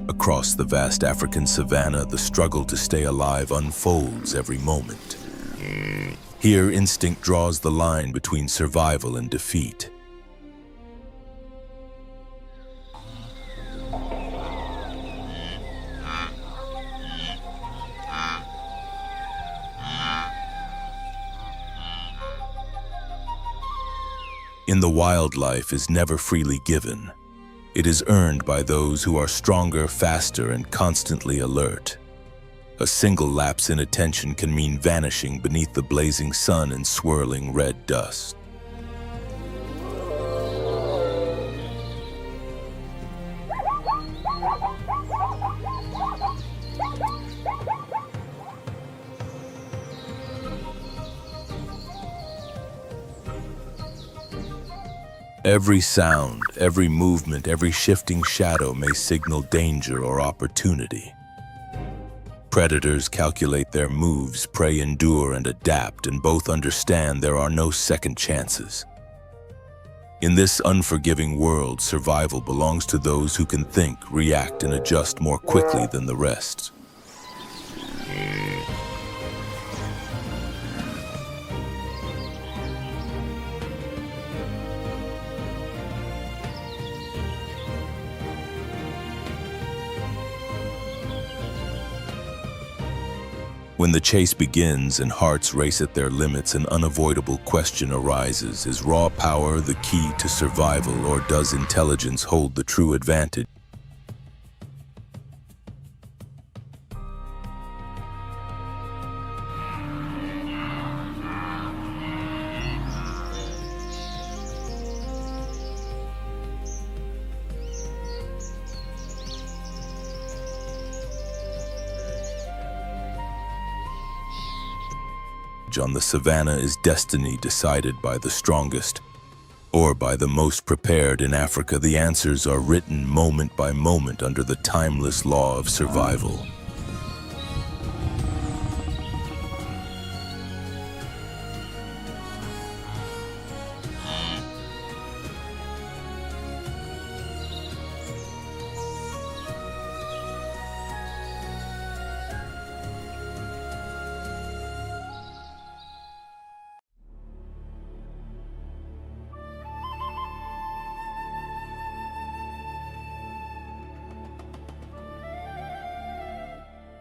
Across the vast African savanna, the struggle to stay alive unfolds every moment. Here, instinct draws the line between survival and defeat. In the wild, life is never freely given. It is earned by those who are stronger, faster, and constantly alert. A single lapse in attention can mean vanishing beneath the blazing sun and swirling red dust. Every sound, every movement, every shifting shadow may signal danger or opportunity. Predators calculate their moves, prey endure and adapt, and both understand there are no second chances. In this unforgiving world, survival belongs to those who can think, react, and adjust more quickly than the rest. When the chase begins and hearts race at their limits, an unavoidable question arises. Is raw power the key to survival, or does intelligence hold the true advantage? On the savannah is destiny decided by the strongest or by the most prepared. In Africa, the answers are written moment by moment under the timeless law of survival.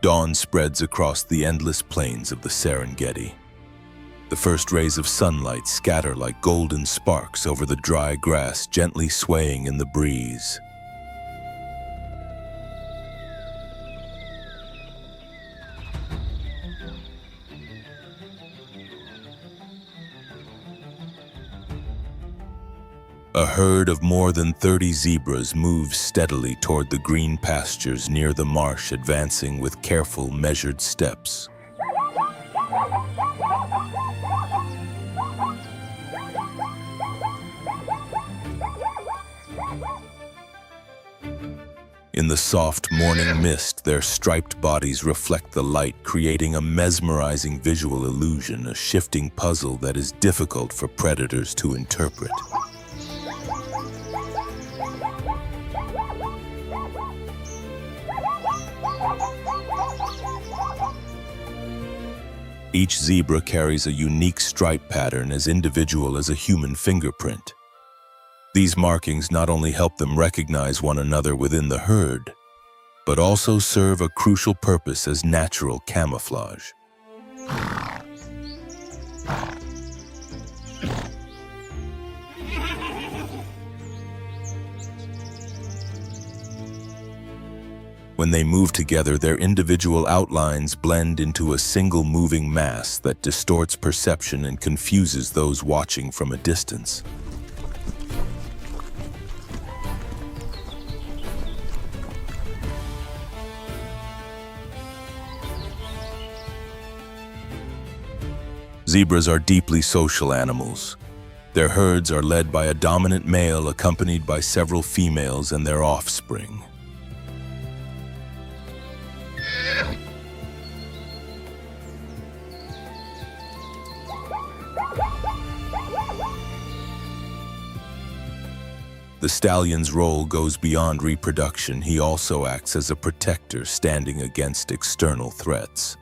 Dawn spreads across the endless plains of the Serengeti. The first rays of sunlight scatter like golden sparks over the dry grass, gently swaying in the breeze. A herd of more than 30 zebras moves steadily toward the green pastures near the marsh, advancing with careful, measured steps. In the soft morning mist, their striped bodies reflect the light, creating a mesmerizing visual illusion, a shifting puzzle that is difficult for predators to interpret. Each zebra carries a unique stripe pattern as individual as a human fingerprint. These markings not only help them recognize one another within the herd, but also serve a crucial purpose as natural camouflage. When they move together, their individual outlines blend into a single moving mass that distorts perception and confuses those watching from a distance. Zebras are deeply social animals. Their herds are led by a dominant male accompanied by several females and their offspring. The stallion's role goes beyond reproduction. He also acts as a protector, standing against external threats.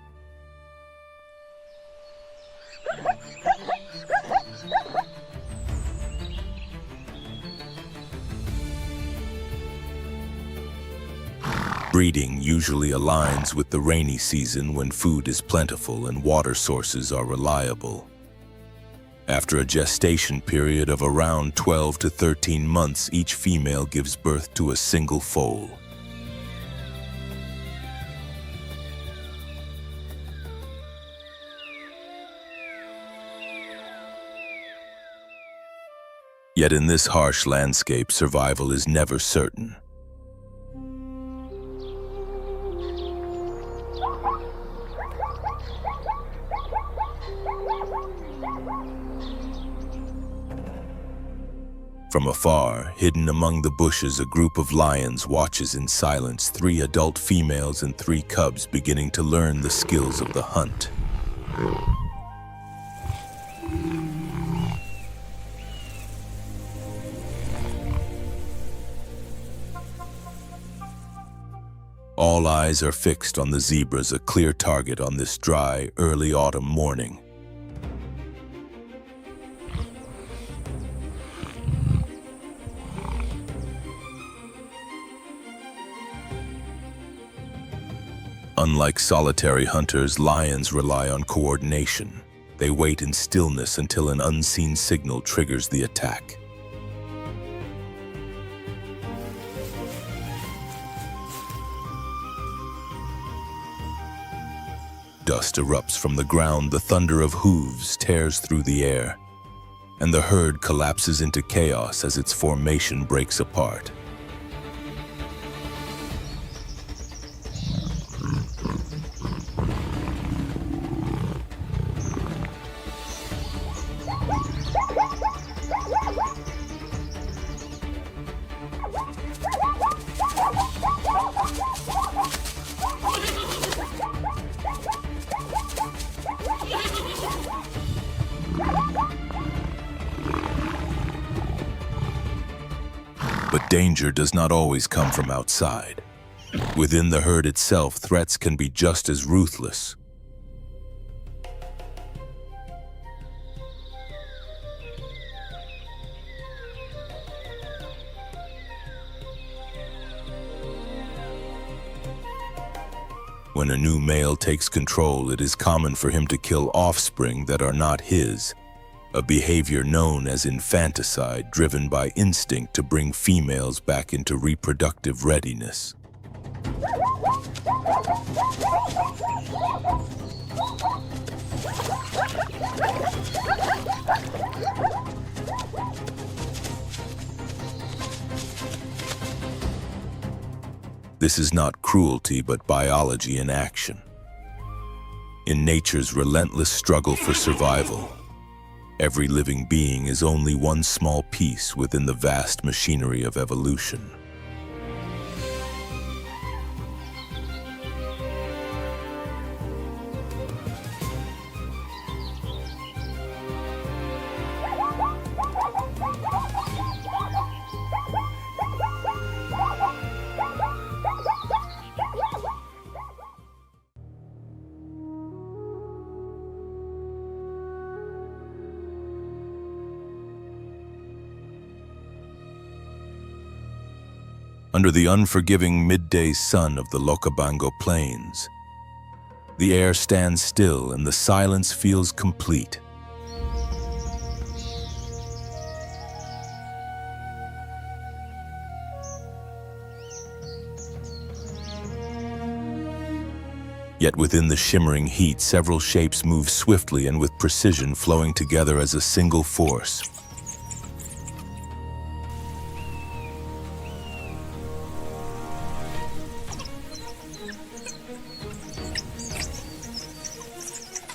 Breeding usually aligns with the rainy season when food is plentiful and water sources are reliable. After a gestation period of around 12 to 13 months, each female gives birth to a single foal. Yet in this harsh landscape, survival is never certain. From afar, hidden among the bushes, a group of lions watches in silence, 3 adult females and 3 cubs beginning to learn the skills of the hunt. All eyes are fixed on the zebras, a clear target on this dry, early autumn morning. Unlike solitary hunters, lions rely on coordination. They wait in stillness until an unseen signal triggers the attack. Dust erupts from the ground, the thunder of hooves tears through the air, and the herd collapses into chaos as its formation breaks apart. But danger does not always come from outside. Within the herd itself, threats can be just as ruthless. When a new male takes control, it is common for him to kill offspring that are not his, a behavior known as infanticide, driven by instinct to bring females back into reproductive readiness. This is not cruelty, but biology in action. In nature's relentless struggle for survival, every living being is only one small piece within the vast machinery of evolution. Under the unforgiving midday sun of the Locabango Plains, the air stands still and the silence feels complete. Yet within the shimmering heat, several shapes move swiftly and with precision, flowing together as a single force.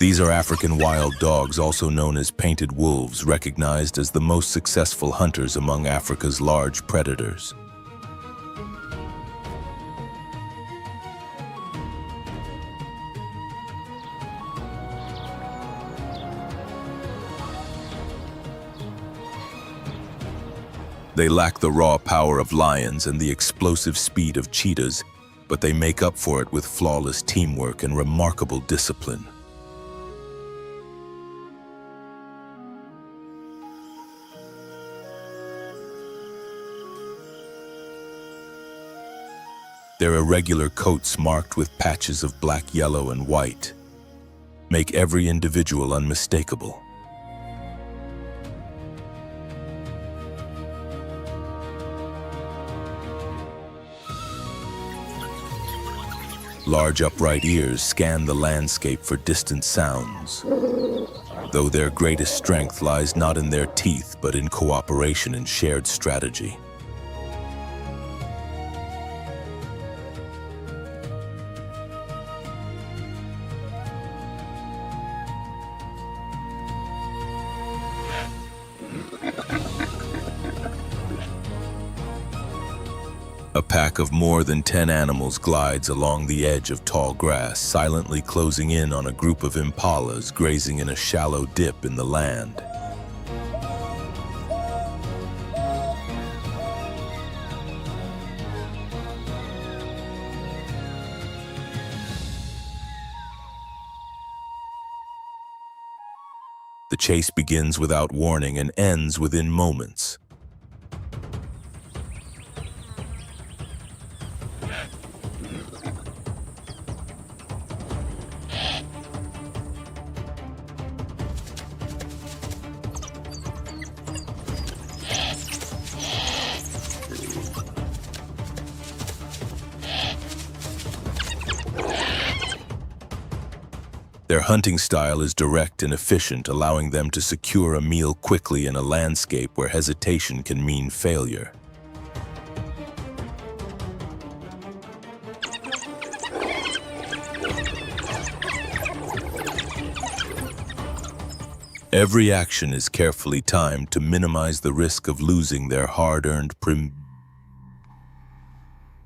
These are African wild dogs, also known as painted wolves, recognized as the most successful hunters among Africa's large predators. They lack the raw power of lions and the explosive speed of cheetahs, but they make up for it with flawless teamwork and remarkable discipline. Their irregular coats, marked with patches of black, yellow, and white, make every individual unmistakable. Large upright ears scan the landscape for distant sounds, though their greatest strength lies not in their teeth but in cooperation and shared strategy. A pack of more than 10 animals glides along the edge of tall grass, silently closing in on a group of impalas grazing in a shallow dip in the land. The chase begins without warning and ends within moments. Their hunting style is direct and efficient, allowing them to secure a meal quickly in a landscape where hesitation can mean failure. Every action is carefully timed to minimize the risk of losing their hard-earned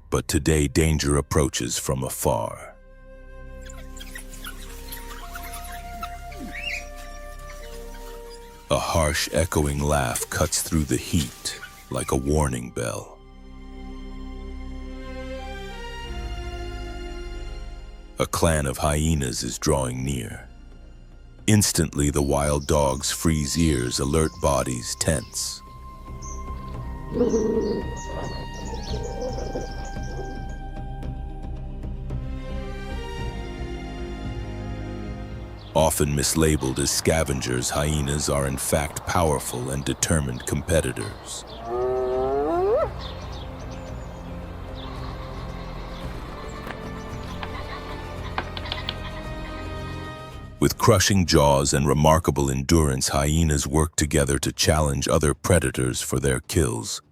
But today danger approaches from afar. A harsh, echoing laugh cuts through the heat like a warning bell. A clan of hyenas is drawing near. Instantly, the wild dogs freeze ears, alert bodies tense. Often mislabeled as scavengers, hyenas are in fact powerful and determined competitors. With crushing jaws and remarkable endurance, hyenas work together to challenge other predators for their kills.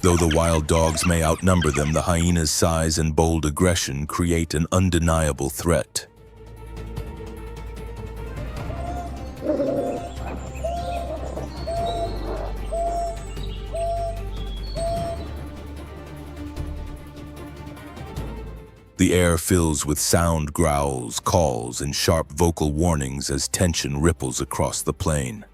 Though the wild dogs may outnumber them, the hyena's size and bold aggression create an undeniable threat. The air fills with sound growls, calls, and sharp vocal warnings as tension ripples across the plain.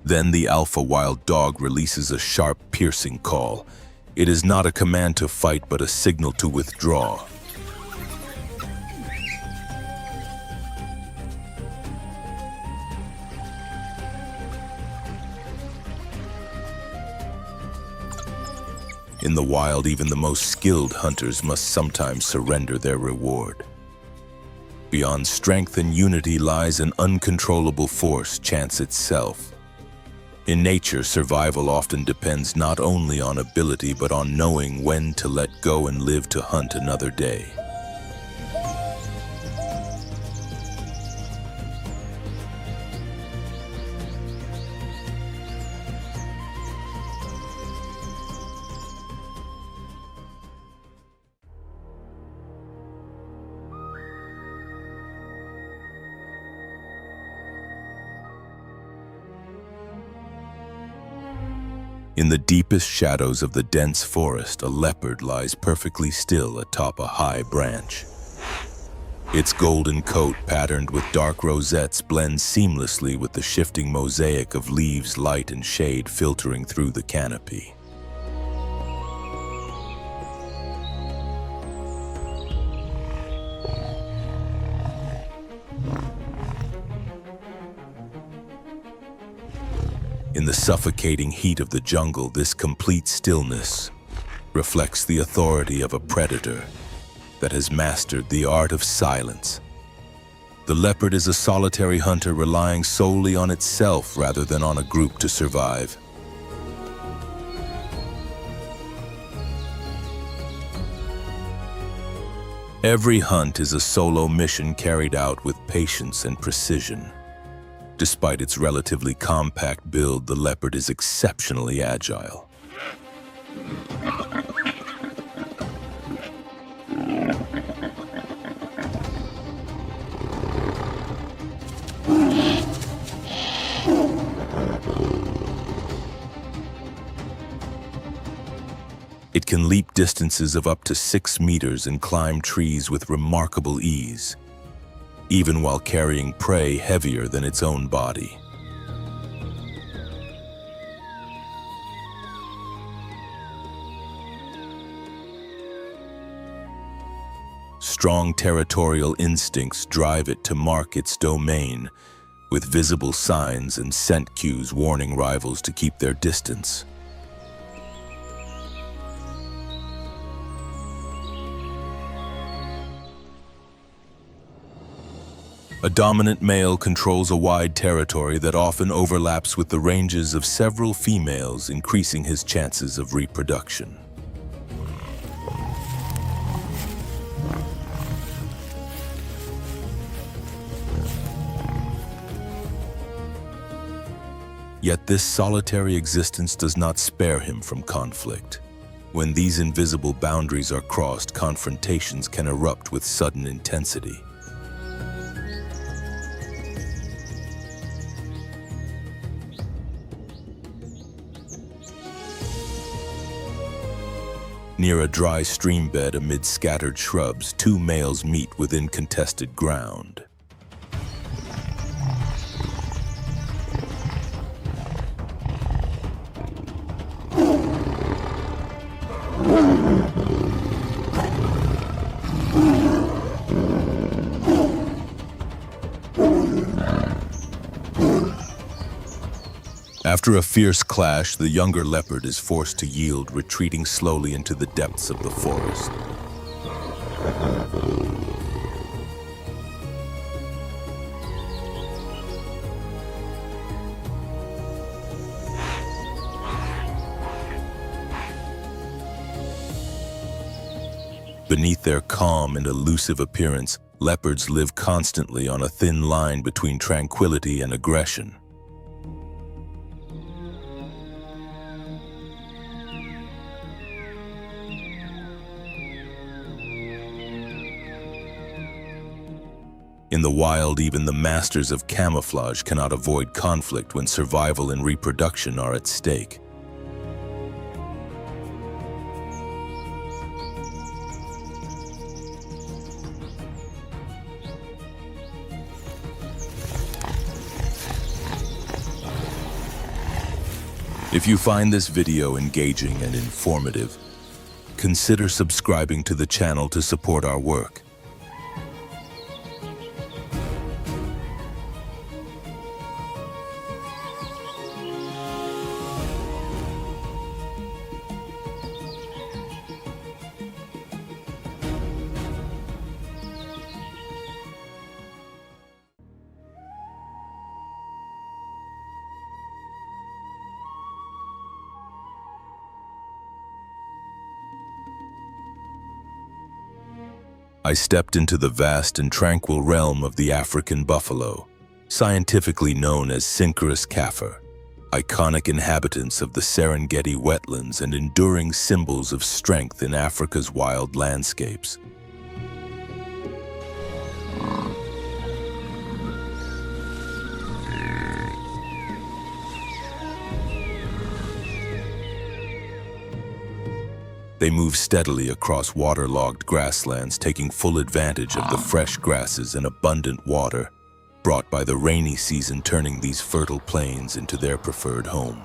Then the alpha wild dog releases a sharp, piercing call. It is not a command to fight, but a signal to withdraw. In the wild, even the most skilled hunters must sometimes surrender their reward. Beyond strength and unity lies an uncontrollable force, chance itself. In nature, survival often depends not only on ability, but on knowing when to let go and live to hunt another day. In the deepest shadows of the dense forest, a leopard lies perfectly still atop a high branch. Its golden coat, patterned with dark rosettes, blends seamlessly with the shifting mosaic of leaves, light and shade filtering through the canopy. In the suffocating heat of the jungle, this complete stillness reflects the authority of a predator that has mastered the art of silence. The leopard is a solitary hunter relying solely on itself rather than on a group to survive. Every hunt is a solo mission carried out with patience and precision. Despite its relatively compact build, the leopard is exceptionally agile. It can leap distances of up to 6 meters and climb trees with remarkable ease, even while carrying prey heavier than its own body. Strong territorial instincts drive it to mark its domain, with visible signs and scent cues warning rivals to keep their distance. A dominant male controls a wide territory that often overlaps with the ranges of several females, increasing his chances of reproduction. Yet this solitary existence does not spare him from conflict. When these invisible boundaries are crossed, confrontations can erupt with sudden intensity. Near a dry stream bed amid scattered shrubs, two males meet within contested ground. After a fierce clash, the younger leopard is forced to yield, retreating slowly into the depths of the forest. Beneath their calm and elusive appearance, leopards live constantly on a thin line between tranquility and aggression. In the wild, even the masters of camouflage cannot avoid conflict when survival and reproduction are at stake. If you find this video engaging and informative, consider subscribing to the channel to support our work. I stepped into the vast and tranquil realm of the African buffalo, scientifically known as Synchorus Kaffir, iconic inhabitants of the Serengeti wetlands and enduring symbols of strength in Africa's wild landscapes. They move steadily across waterlogged grasslands, taking full advantage of the fresh grasses and abundant water brought by the rainy season, turning these fertile plains into their preferred home.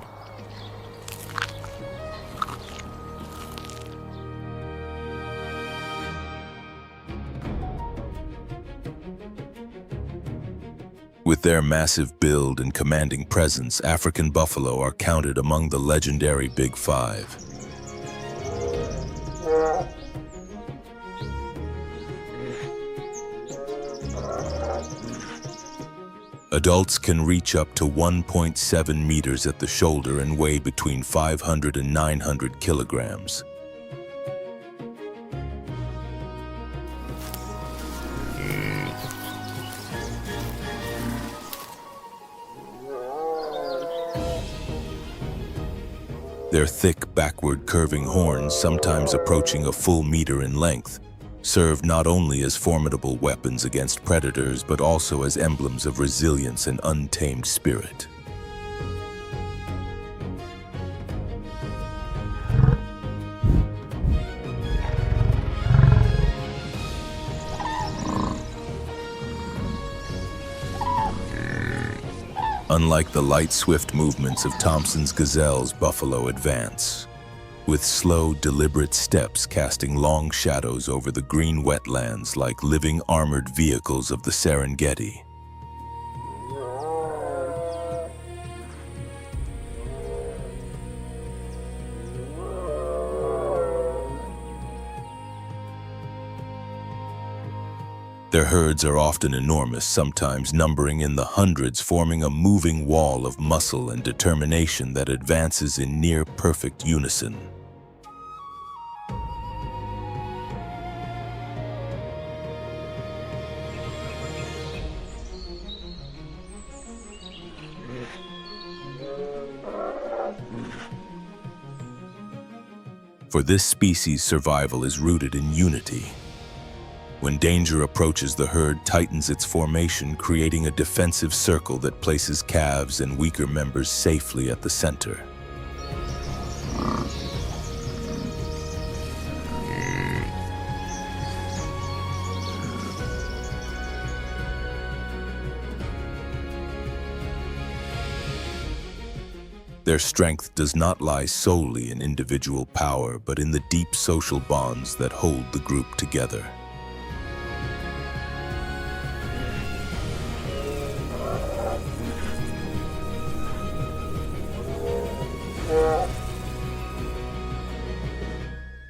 With their massive build and commanding presence, African buffalo are counted among the legendary Big Five. Adults can reach up to 1.7 meters at the shoulder and weigh between 500 and 900 kilograms. Their thick, backward curving horns, sometimes approaching a full meter in length, serve not only as formidable weapons against predators, but also as emblems of resilience and untamed spirit. Unlike the light, swift movements of Thompson's gazelles, buffalo advance with slow, deliberate steps, casting long shadows over the green wetlands like living armored vehicles of the Serengeti. Their herds are often enormous, sometimes numbering in the hundreds, forming a moving wall of muscle and determination that advances in near-perfect unison. For this species, survival is rooted in unity. When danger approaches, the herd tightens its formation, creating a defensive circle that places calves and weaker members safely at the center. Their strength does not lie solely in individual power, but in the deep social bonds that hold the group together.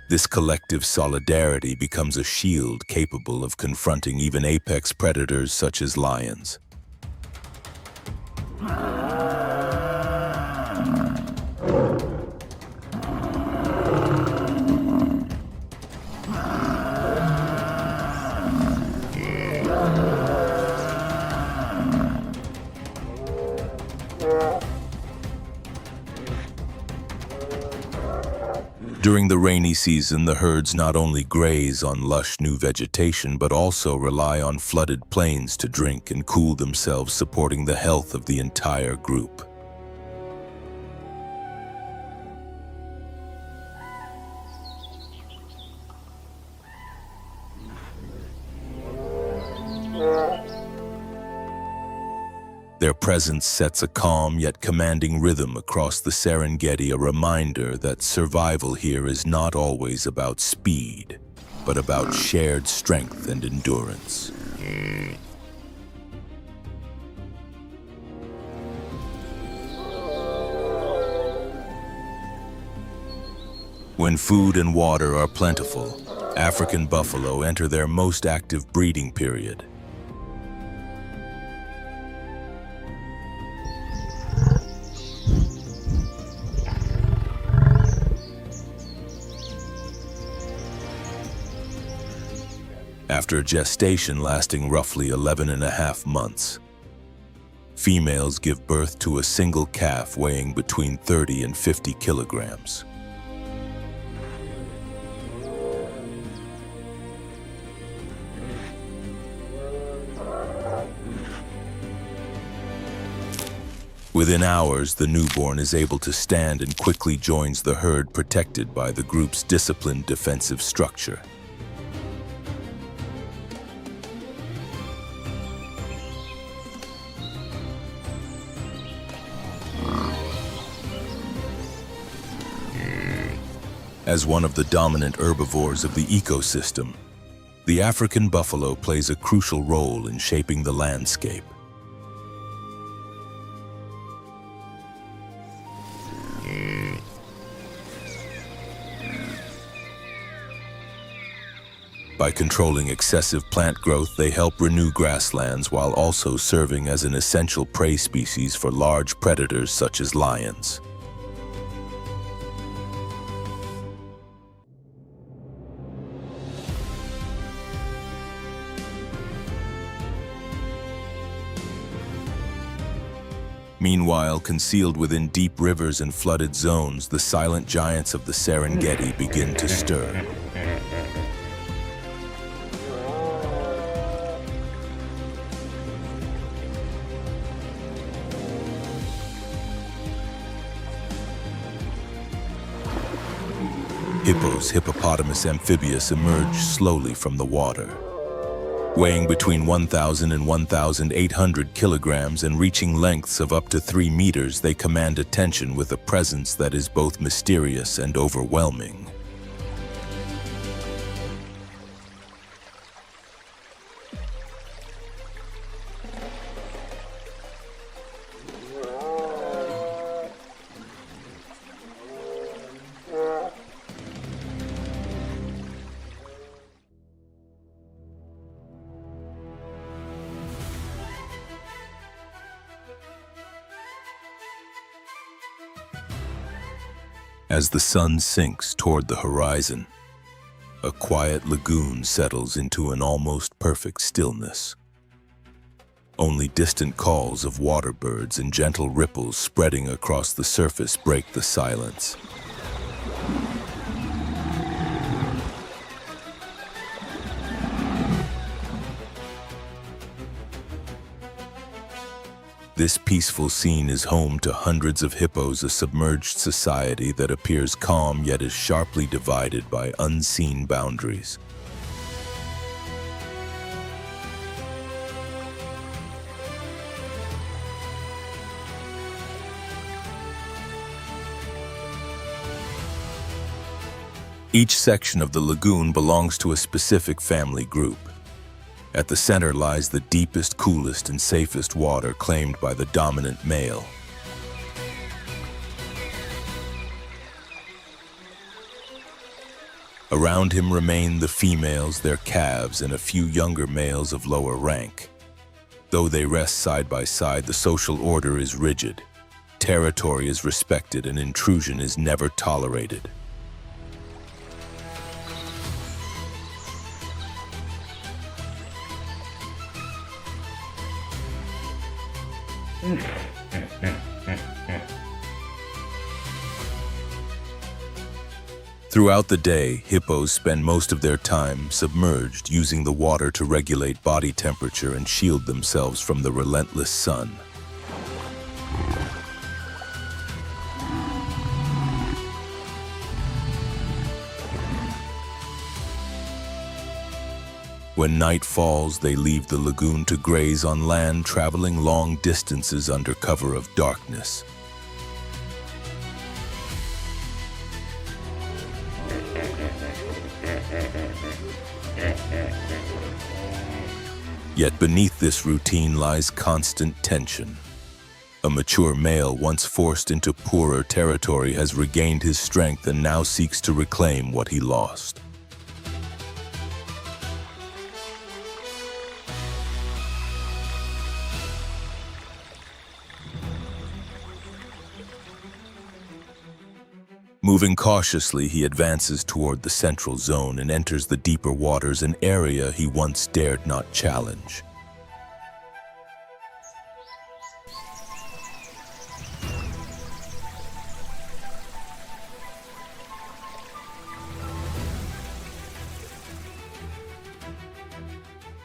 This collective solidarity becomes a shield capable of confronting even apex predators such as lions. During the rainy season, the herds not only graze on lush new vegetation, but also rely on flooded plains to drink and cool themselves, supporting the health of the entire group. Their presence sets a calm yet commanding rhythm across the Serengeti, a reminder that survival here is not always about speed, but about shared strength and endurance. When food and water are plentiful, African buffalo enter their most active breeding period. After gestation lasting roughly 11.5 months, females give birth to a single calf weighing between 30 and 50 kilograms. Within hours, the newborn is able to stand and quickly joins the herd, protected by the group's disciplined defensive structure. As one of the dominant herbivores of the ecosystem, the African buffalo plays a crucial role in shaping the landscape. By controlling excessive plant growth, they help renew grasslands while also serving as an essential prey species for large predators such as lions. Meanwhile, concealed within deep rivers and flooded zones, the silent giants of the Serengeti begin to stir. Hippos, hippopotamus, amphibious, emerge slowly from the water. Weighing between 1,000 and 1,800 kilograms and reaching lengths of up to 3 meters, they command attention with a presence that is both mysterious and overwhelming. As the sun sinks toward the horizon, a quiet lagoon settles into an almost perfect stillness. Only distant calls of water birds and gentle ripples spreading across the surface break the silence. This peaceful scene is home to hundreds of hippos, a submerged society that appears calm yet is sharply divided by unseen boundaries. Each section of the lagoon belongs to a specific family group. At the center lies the deepest, coolest, and safest water claimed by the dominant male. Around him remain the females, their calves, and a few younger males of lower rank. Though they rest side by side, the social order is rigid. Territory is respected and intrusion is never tolerated. Throughout the day, hippos spend most of their time submerged, using the water to regulate body temperature and shield themselves from the relentless sun. When night falls, they leave the lagoon to graze on land, traveling long distances under cover of darkness. Yet beneath this routine lies constant tension. A mature male, once forced into poorer territory, has regained his strength and now seeks to reclaim what he lost. Moving cautiously, he advances toward the central zone and enters the deeper waters, an area he once dared not challenge.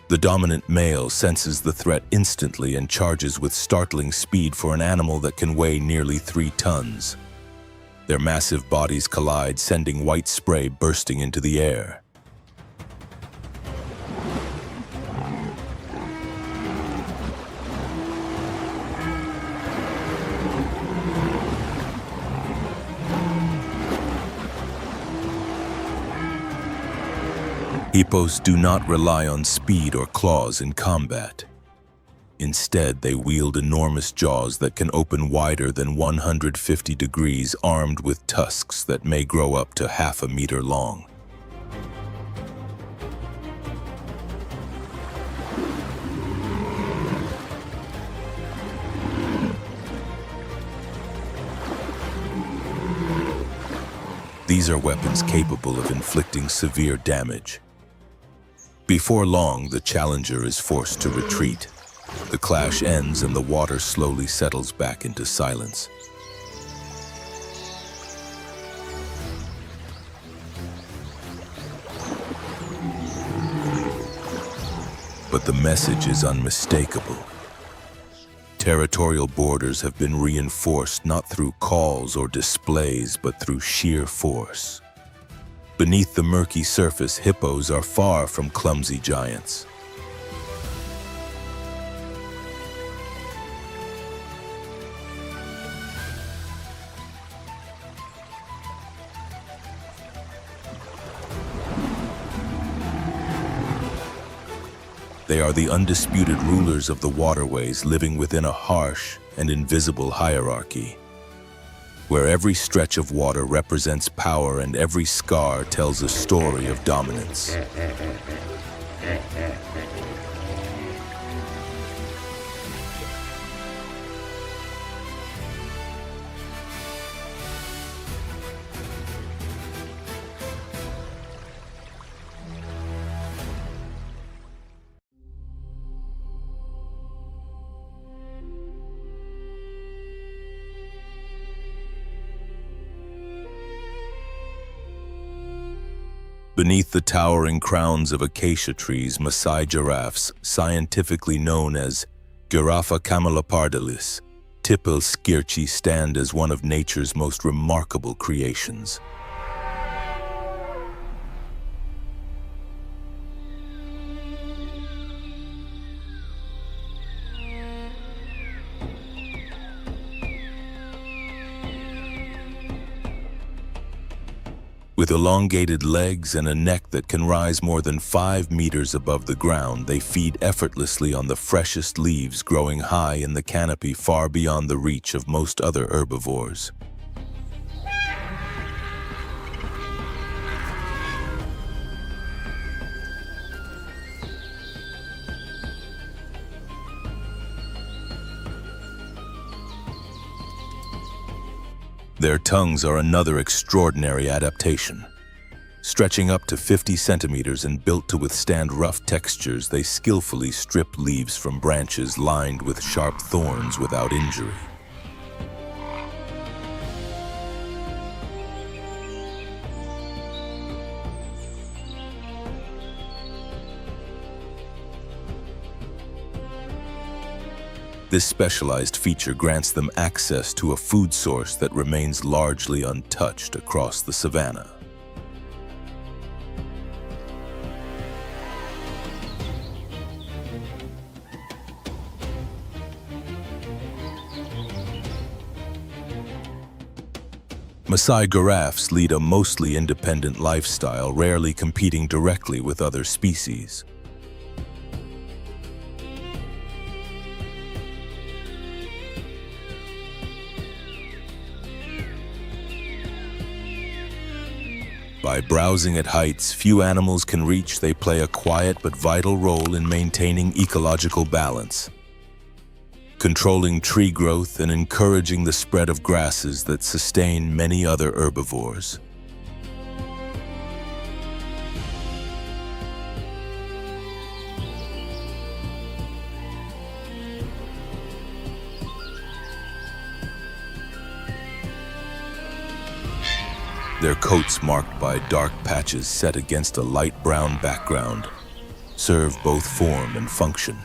The dominant male senses the threat instantly and charges with startling speed for an animal that can weigh nearly 3 tons. Their massive bodies collide, sending white spray bursting into the air. Hippos do not rely on speed or claws in combat. Instead, they wield enormous jaws that can open wider than 150 degrees, armed with tusks that may grow up to half a meter long. These are weapons capable of inflicting severe damage. Before long, the challenger is forced to retreat. The clash ends and the water slowly settles back into silence. But the message is unmistakable. Territorial borders have been reinforced not through calls or displays, but through sheer force. Beneath the murky surface, hippos are far from clumsy giants. They are the undisputed rulers of the waterways, living within a harsh and invisible hierarchy, where every stretch of water represents power and every scar tells a story of dominance. Beneath the towering crowns of acacia trees, Maasai giraffes, scientifically known as Giraffa camelopardalis, tipil skirchi, stand as one of nature's most remarkable creations. With elongated legs and a neck that can rise more than 5 meters above the ground, they feed effortlessly on the freshest leaves growing high in the canopy, far beyond the reach of most other herbivores. Their tongues are another extraordinary adaptation. Stretching up to 50 centimeters and built to withstand rough textures, they skillfully strip leaves from branches lined with sharp thorns without injury. This specialized feature grants them access to a food source that remains largely untouched across the savanna. Maasai giraffes lead a mostly independent lifestyle, rarely competing directly with other species. By browsing at heights few animals can reach, they play a quiet but vital role in maintaining ecological balance, controlling tree growth and encouraging the spread of grasses that sustain many other herbivores. Their coats, marked by dark patches set against a light brown background, serve both form and function.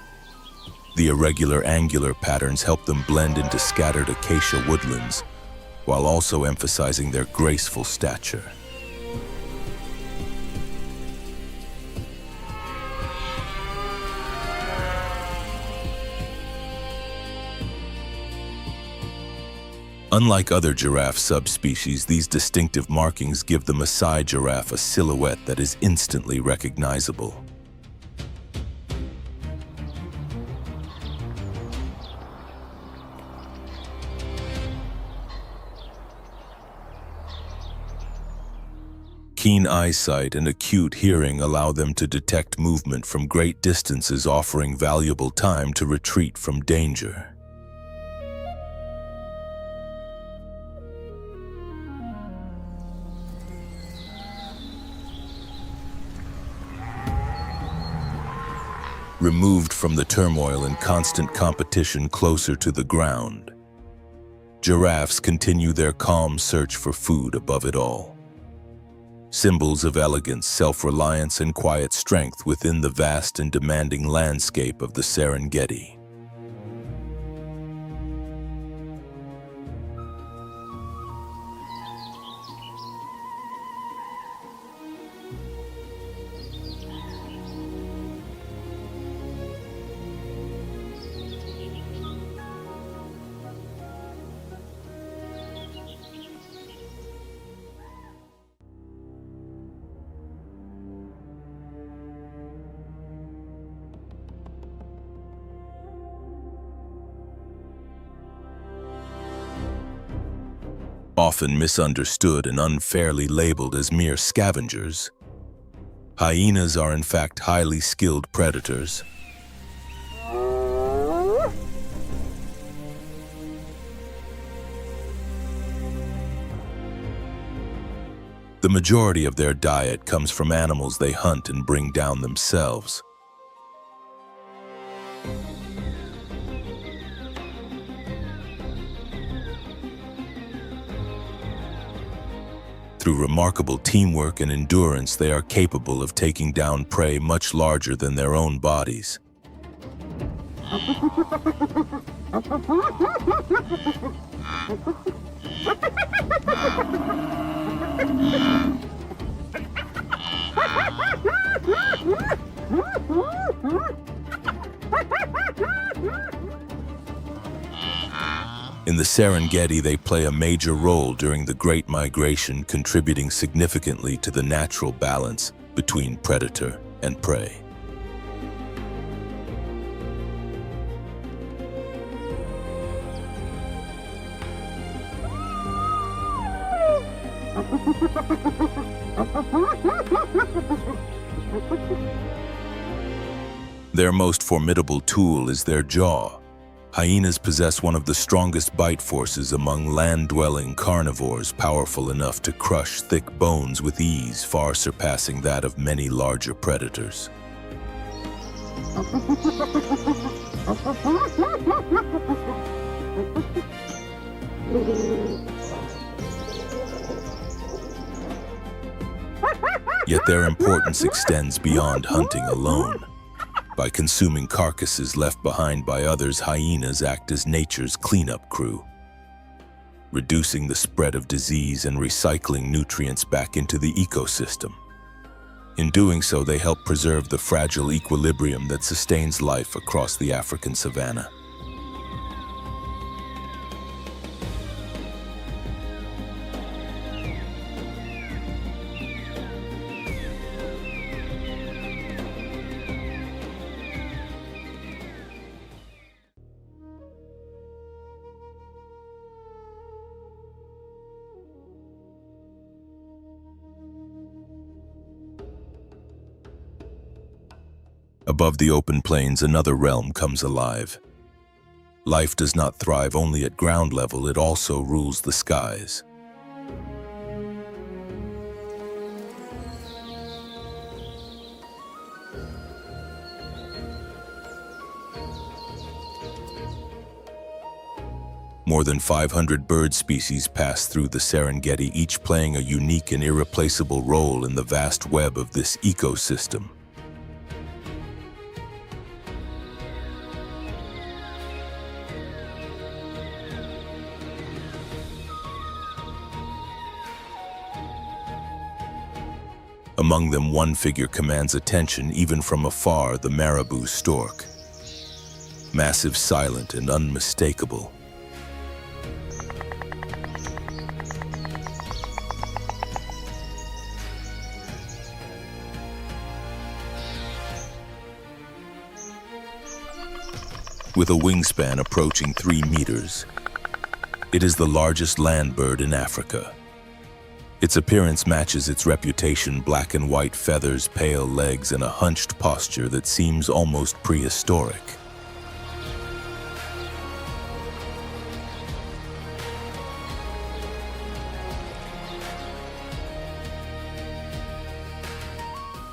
The irregular angular patterns help them blend into scattered acacia woodlands, while also emphasizing their graceful stature. Unlike other giraffe subspecies, these distinctive markings give the Maasai giraffe a silhouette that is instantly recognizable. Keen eyesight and acute hearing allow them to detect movement from great distances, offering valuable time to retreat from danger. Removed from the turmoil and constant competition closer to the ground, giraffes continue their calm search for food above it all. Symbols of elegance, self-reliance, and quiet strength within the vast and demanding landscape of the Serengeti. Often misunderstood and unfairly labeled as mere scavengers, hyenas are in fact highly skilled predators. The majority of their diet comes from animals they hunt and bring down themselves. Through remarkable teamwork and endurance, they are capable of taking down prey much larger than their own bodies. In the Serengeti, they play a major role during the Great Migration, contributing significantly to the natural balance between predator and prey. Their most formidable tool is their jaw. Hyenas possess one of the strongest bite forces among land-dwelling carnivores, powerful enough to crush thick bones with ease, far surpassing that of many larger predators. Yet their importance extends beyond hunting alone. By consuming carcasses left behind by others, hyenas act as nature's cleanup crew, reducing the spread of disease and recycling nutrients back into the ecosystem. In doing so, they help preserve the fragile equilibrium that sustains life across the African savanna. Above the open plains, another realm comes alive. Life does not thrive only at ground level, it also rules the skies. More than 500 bird species pass through the Serengeti, each playing a unique and irreplaceable role in the vast web of this ecosystem. Among them, one figure commands attention even from afar: the marabou stork. Massive, silent, and unmistakable. With a wingspan approaching 3 meters, it is the largest land bird in Africa. Its appearance matches its reputation: black and white feathers, pale legs, and a hunched posture that seems almost prehistoric.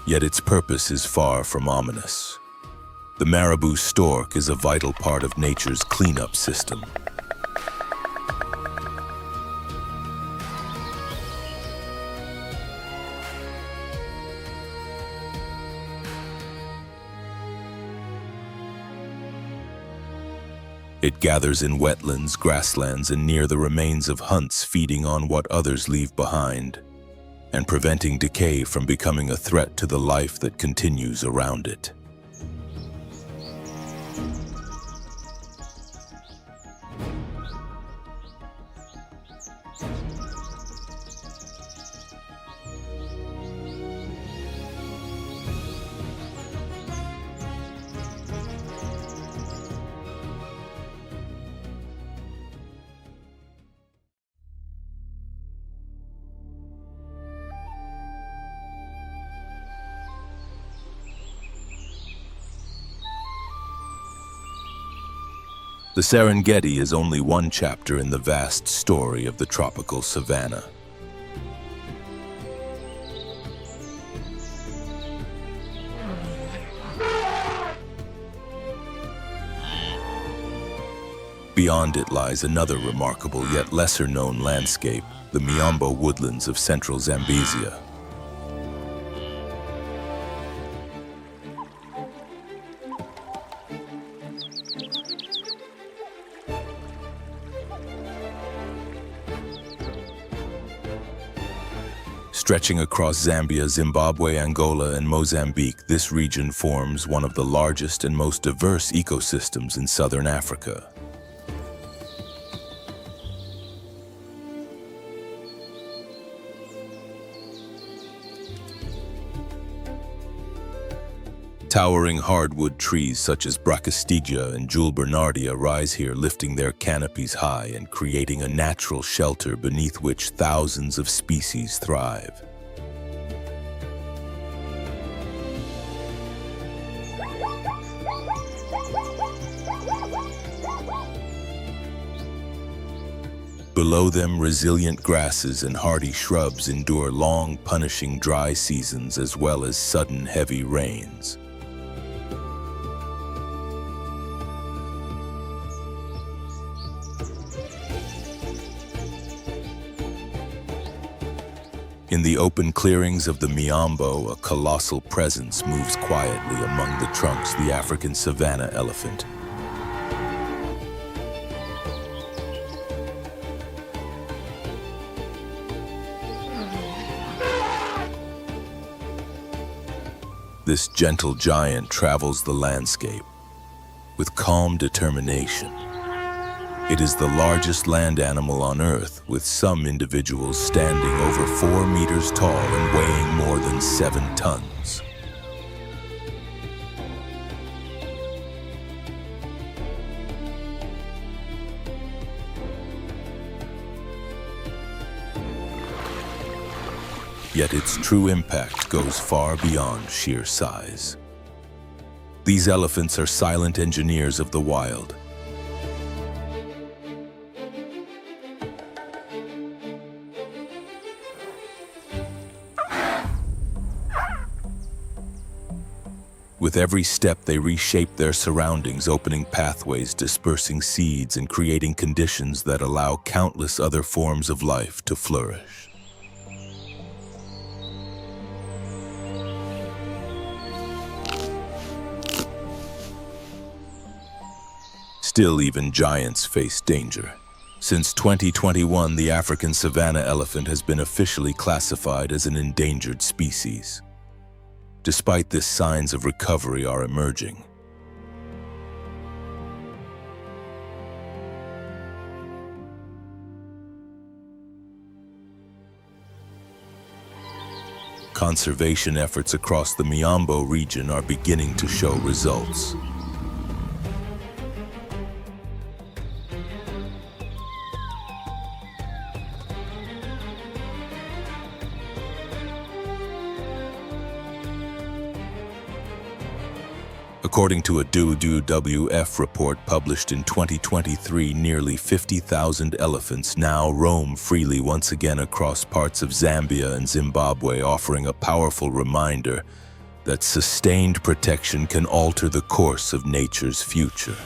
Yet its purpose is far from ominous. The marabou stork is a vital part of nature's cleanup system. It gathers in wetlands, grasslands, and near the remains of hunts, feeding on what others leave behind, and preventing decay from becoming a threat to the life that continues around it. The Serengeti is only one chapter in the vast story of the tropical savanna. Beyond it lies another remarkable yet lesser-known landscape, the Miombo woodlands of central Zambezia. Stretching across Zambia, Zimbabwe, Angola, and Mozambique, this region forms one of the largest and most diverse ecosystems in southern Africa. Towering hardwood trees such as Brachystegia and Julbernardia rise here, lifting their canopies high and creating a natural shelter beneath which thousands of species thrive. Below them, resilient grasses and hardy shrubs endure long, punishing dry seasons as well as sudden, heavy rains. In the open clearings of the Miombo, a colossal presence moves quietly among the trunks: the African savanna elephant. This gentle giant travels the landscape with calm determination. It is the largest land animal on Earth, with some individuals standing over 4 meters tall and weighing more than 7 tons. Yet its true impact goes far beyond sheer size. These elephants are silent engineers of the wild. With every step, they reshape their surroundings, opening pathways, dispersing seeds, and creating conditions that allow countless other forms of life to flourish. Still, even giants face danger. Since 2021, the African savanna elephant has been officially classified as an endangered species. Despite this, signs of recovery are emerging. Conservation efforts across the Miombo region are beginning to show results. According to a WWF report published in 2023, nearly 50,000 elephants now roam freely once again across parts of Zambia and Zimbabwe, offering a powerful reminder that sustained protection can alter the course of nature's future.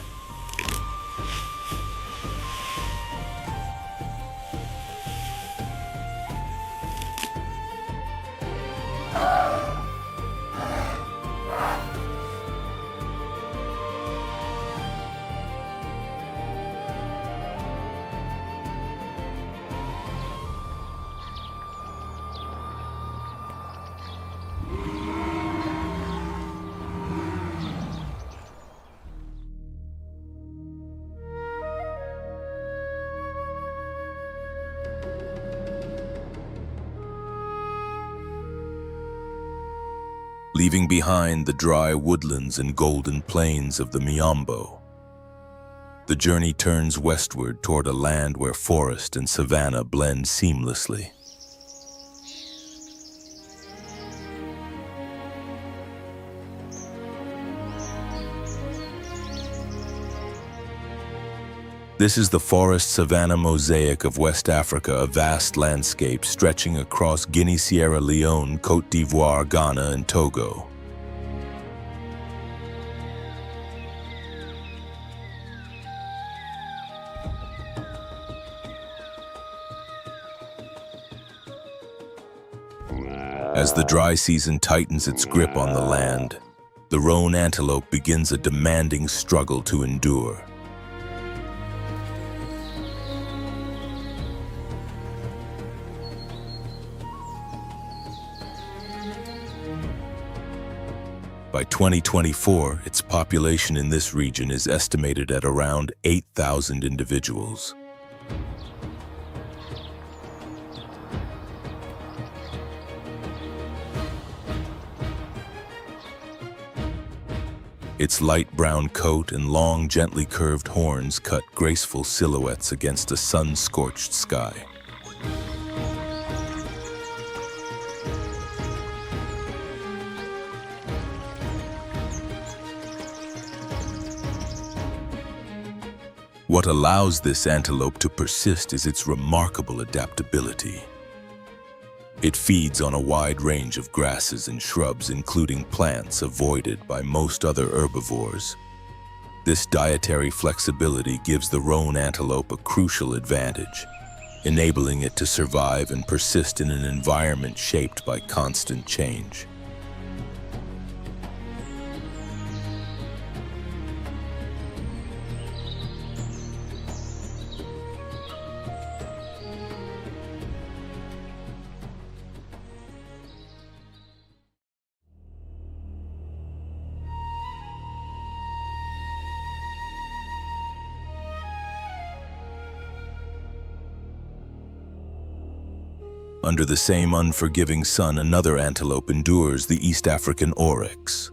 Leaving behind the dry woodlands and golden plains of the Miombo, the journey turns westward toward a land where forest and savanna blend seamlessly. This is the forest-savanna mosaic of West Africa, a vast landscape stretching across Guinea, Sierra Leone, Côte d'Ivoire, Ghana, and Togo. As the dry season tightens its grip on the land, the roan antelope begins a demanding struggle to endure. By 2024, its population in this region is estimated at around 8,000 individuals. Its light brown coat and long, gently curved horns cut graceful silhouettes against a sun-scorched sky. What allows this antelope to persist is its remarkable adaptability. It feeds on a wide range of grasses and shrubs, including plants avoided by most other herbivores. This dietary flexibility gives the roan antelope a crucial advantage, enabling it to survive and persist in an environment shaped by constant change. Under the same unforgiving sun, another antelope endures, the East African oryx.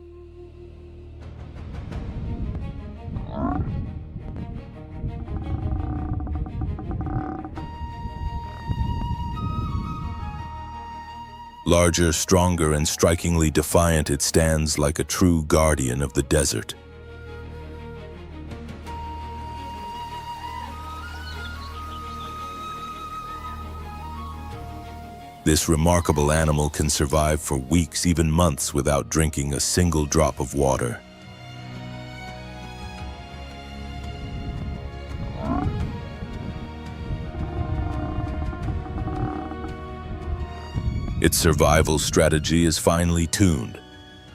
Larger, stronger, and strikingly defiant, it stands like a true guardian of the desert. This remarkable animal can survive for weeks, even months, without drinking a single drop of water. Its survival strategy is finely tuned.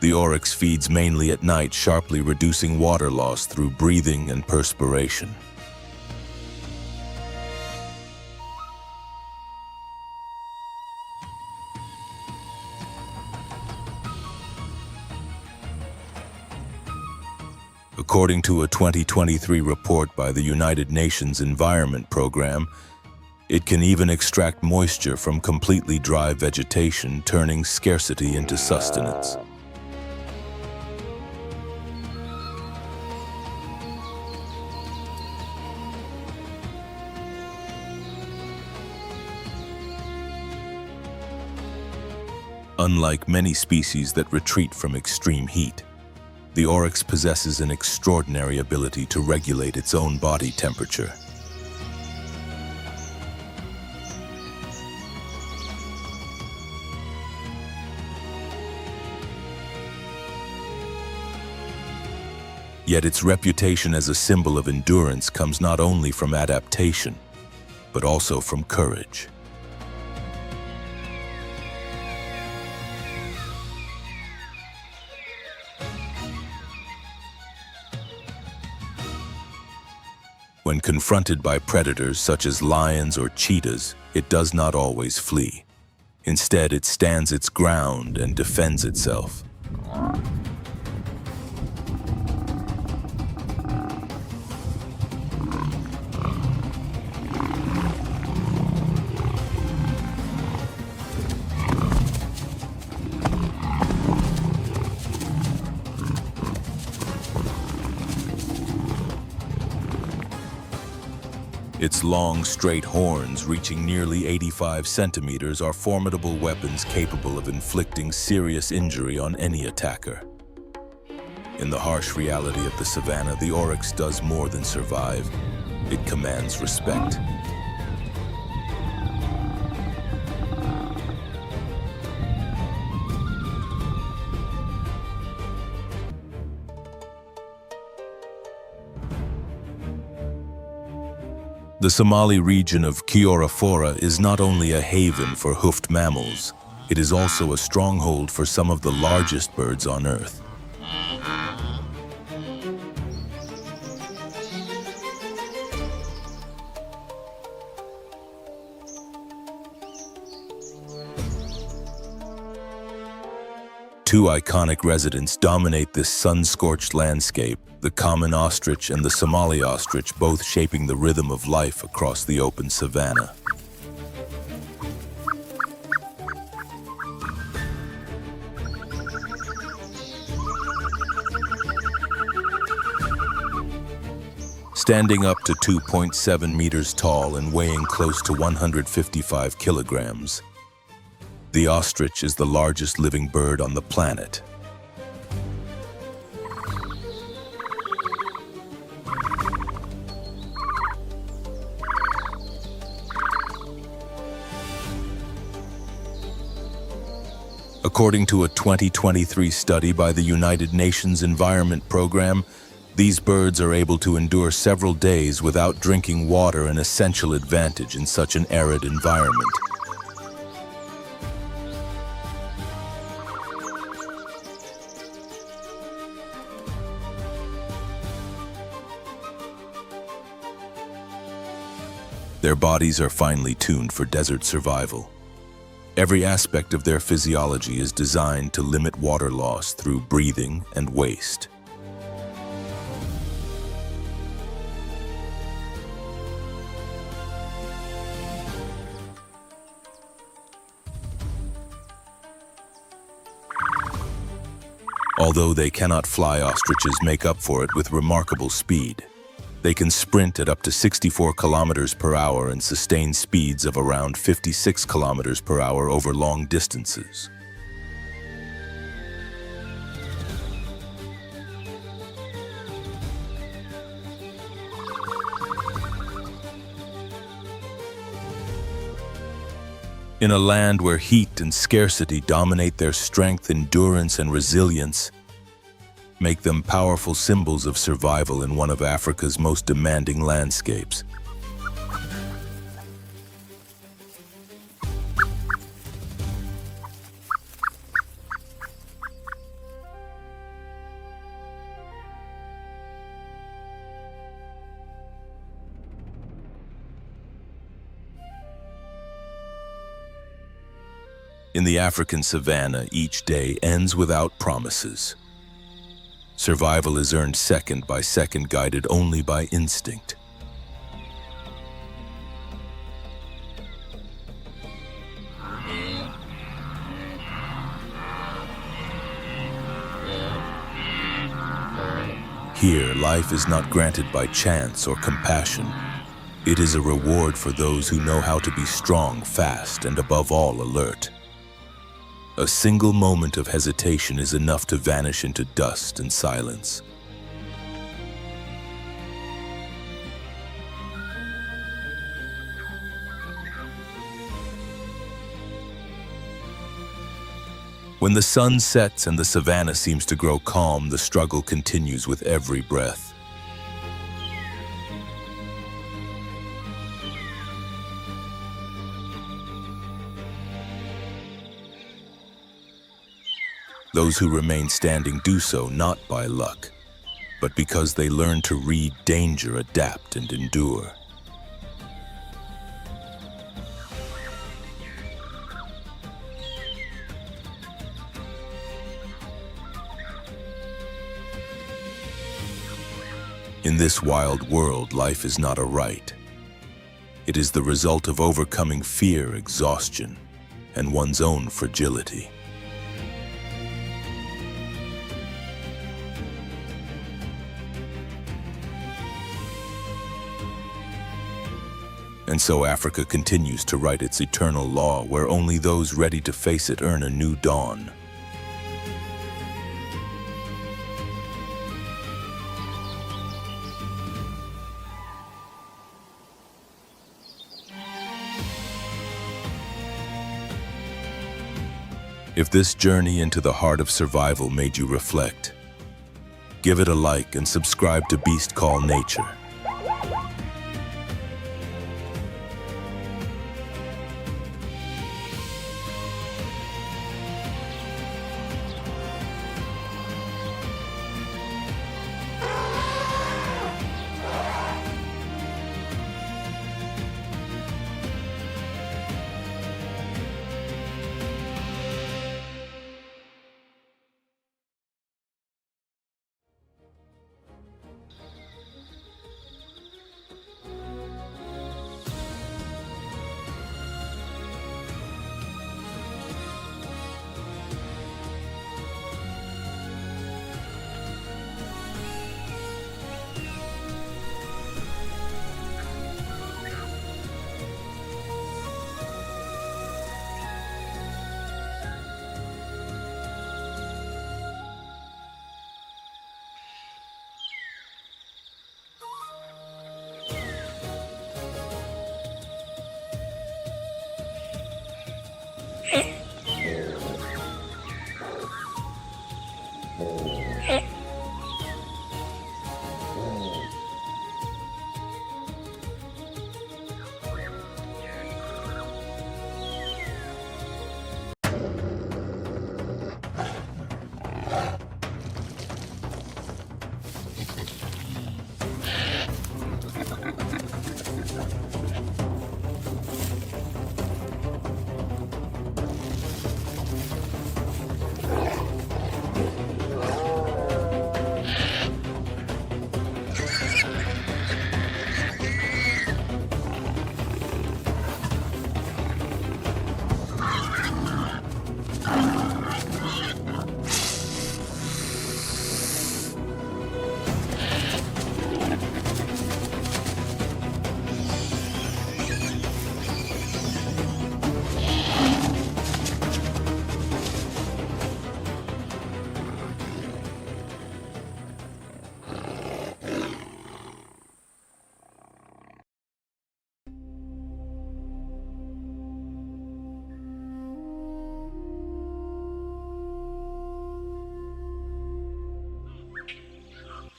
The oryx feeds mainly at night, sharply reducing water loss through breathing and perspiration. According to a 2023 report by the United Nations Environment Program, it can even extract moisture from completely dry vegetation, turning scarcity into sustenance. Unlike many species that retreat from extreme heat, the oryx possesses an extraordinary ability to regulate its own body temperature. Yet its reputation as a symbol of endurance comes not only from adaptation, but also from courage. When confronted by predators such as lions or cheetahs, it does not always flee. Instead, it stands its ground and defends itself. Its long, straight horns, reaching nearly 85 centimeters, are formidable weapons capable of inflicting serious injury on any attacker. In the harsh reality of the savanna, the oryx does more than survive. It commands respect. The Somali region of Kiorafora is not only a haven for hoofed mammals, it is also a stronghold for some of the largest birds on Earth. Two iconic residents dominate this sun-scorched landscape, the common ostrich and the Somali ostrich, both shaping the rhythm of life across the open savanna. Standing up to 2.7 meters tall and weighing close to 155 kilograms, the ostrich is the largest living bird on the planet. According to a 2023 study by the United Nations Environment Program, these birds are able to endure several days without drinking water, an essential advantage in such an arid environment. Their bodies are finely tuned for desert survival. Every aspect of their physiology is designed to limit water loss through breathing and waste. Although they cannot fly, ostriches make up for it with remarkable speed. They can sprint at up to 64 kilometers per hour and sustain speeds of around 56 kilometers per hour over long distances. In a land where heat and scarcity dominate, their strength, endurance, and resilience make them powerful symbols of survival in one of Africa's most demanding landscapes. In the African savanna, each day ends without promises. Survival is earned second by second, guided only by instinct. Here, life is not granted by chance or compassion. It is a reward for those who know how to be strong, fast, and above all, alert. A single moment of hesitation is enough to vanish into dust and silence. When the sun sets and the savanna seems to grow calm, the struggle continues with every breath. Those who remain standing do so not by luck, but because they learn to read danger, adapt, and endure. In this wild world, life is not a right. It is the result of overcoming fear, exhaustion, and one's own fragility. And so Africa continues to write its eternal law, where only those ready to face it earn a new dawn. If this journey into the heart of survival made you reflect, give it a like and subscribe to Beast Call Nature.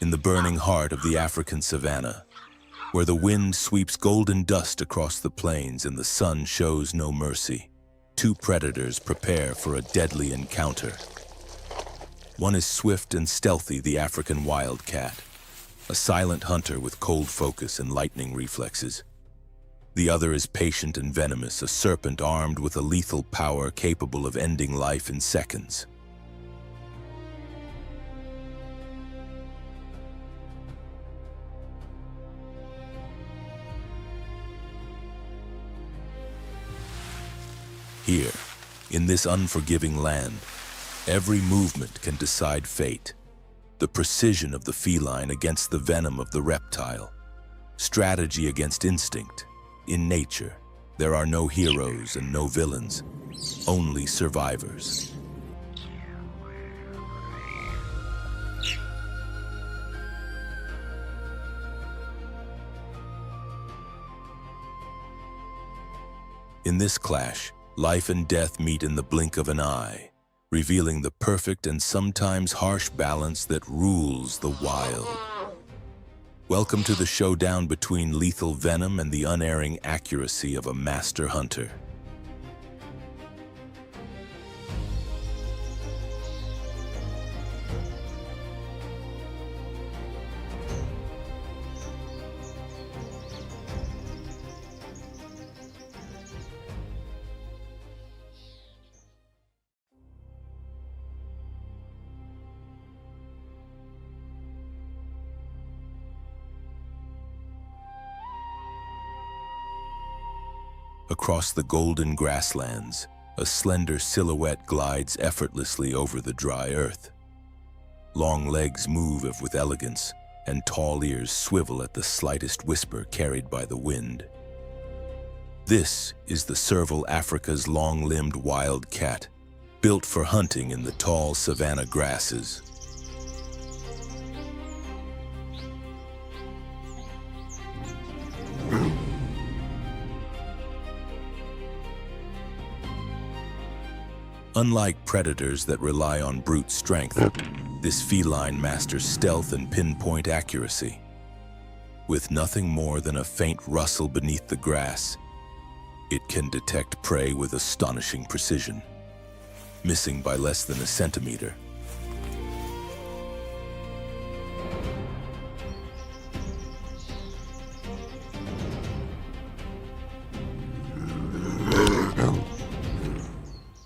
in the burning heart of the African savanna, where the wind sweeps golden dust across the plains and the sun shows no mercy, two predators prepare for a deadly encounter. One is swift and stealthy, the African wildcat, a silent hunter with cold focus and lightning reflexes. The other is patient and venomous, a serpent armed with a lethal power capable of ending life in seconds. Here, in this unforgiving land, every movement can decide fate. The precision of the feline against the venom of the reptile. Strategy against instinct. In nature, there are no heroes and no villains, only survivors. In this clash, life and death meet in the blink of an eye, revealing the perfect and sometimes harsh balance that rules the wild. Welcome to the showdown between lethal venom and the unerring accuracy of a master hunter. Across the golden grasslands, a slender silhouette glides effortlessly over the dry earth. Long legs move with elegance, and tall ears swivel at the slightest whisper carried by the wind. This is the serval Africa's long-limbed wild cat, built for hunting in the tall savanna grasses. Unlike predators that rely on brute strength, this feline masters stealth and pinpoint accuracy. With nothing more than a faint rustle beneath the grass, it can detect prey with astonishing precision, missing by less than a centimeter.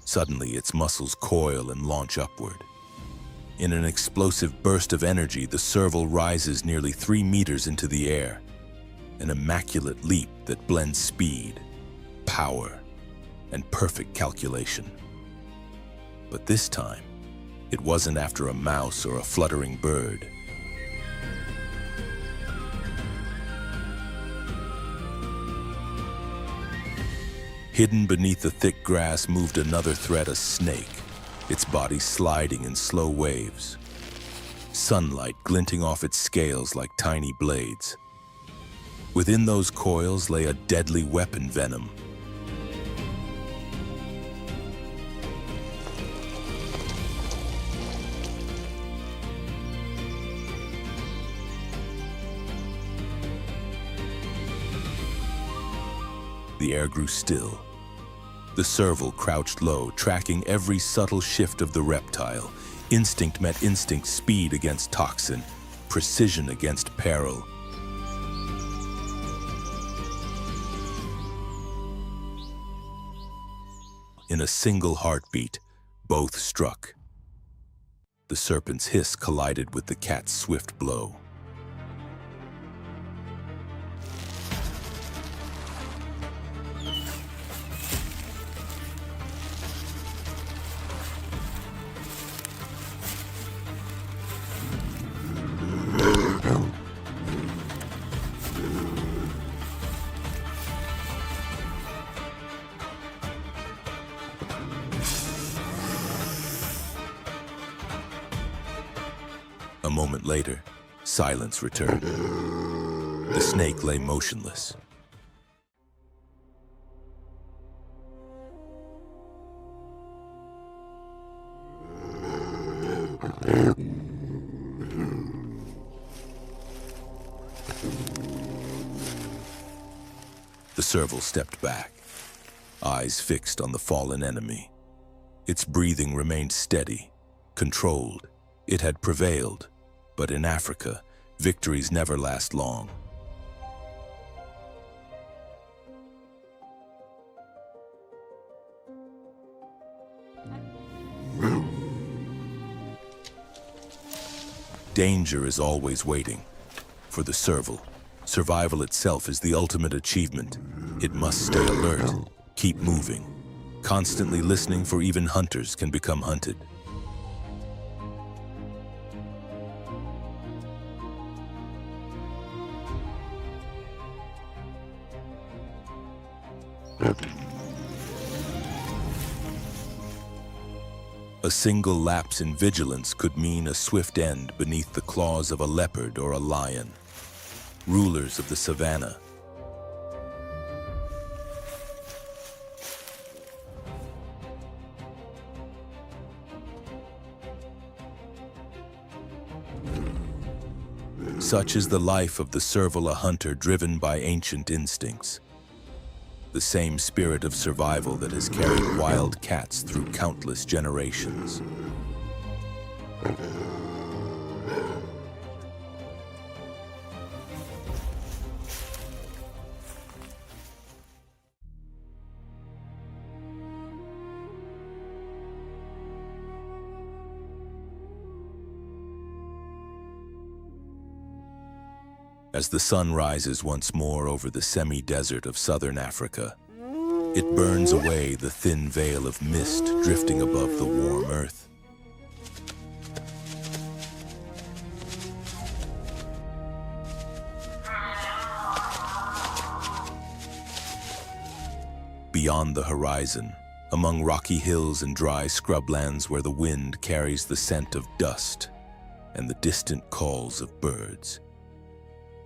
Suddenly, its muscles coil and launch upward. In an explosive burst of energy, the serval rises nearly 3 meters into the air, an immaculate leap that blends speed, power, and perfect calculation. But this time, it wasn't after a mouse or a fluttering bird. Hidden beneath the thick grass moved another threat, a snake, its body sliding in slow waves. Sunlight glinting off its scales like tiny blades. Within those coils lay a deadly weapon, venom. The air grew still. The serval crouched low, tracking every subtle shift of the reptile. Instinct met instinct, speed against toxin, precision against peril. In a single heartbeat, both struck. The serpent's hiss collided with the cat's swift blow. A moment later, silence returned. The snake lay motionless. The serval stepped back, eyes fixed on the fallen enemy. Its breathing remained steady, controlled. It had prevailed, but in Africa, victories never last long. Danger is always waiting. For the serval, survival itself is the ultimate achievement. It must stay alert, keep moving, constantly listening, for even hunters can become hunted. A single lapse in vigilance could mean a swift end beneath the claws of a leopard or a lion. Rulers of the savannah. Such is the life of the serval, a hunter driven by ancient instincts. The same spirit of survival that has carried wild cats through countless generations. As the sun rises once more over the semi-desert of southern Africa, it burns away the thin veil of mist drifting above the warm earth. Beyond the horizon, among rocky hills and dry scrublands where the wind carries the scent of dust and the distant calls of birds,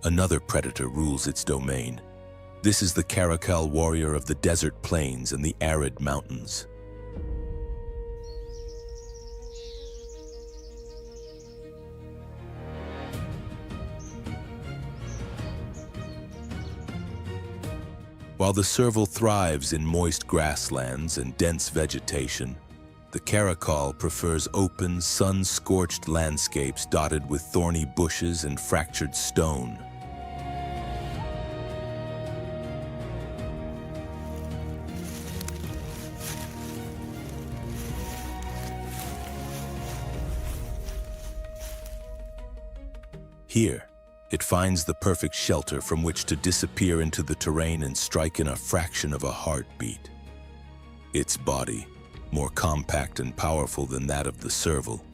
another predator rules its domain. This is the caracal warrior of the desert plains and the arid mountains. While the serval thrives in moist grasslands and dense vegetation, the caracal prefers open, sun-scorched landscapes dotted with thorny bushes and fractured stone. Here, it finds the perfect shelter from which to disappear into the terrain and strike in a fraction of a heartbeat. Its body, more compact and powerful than that of the serval,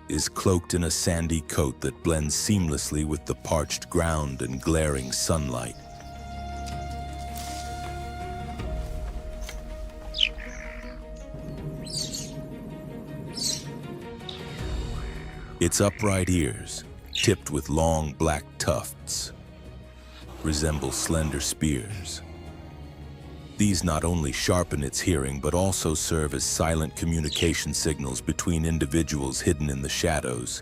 is cloaked in a sandy coat that blends seamlessly with the parched ground and glaring sunlight. Its upright ears, tipped with long black tufts, resemble slender spears. These not only sharpen its hearing, but also serve as silent communication signals between individuals hidden in the shadows.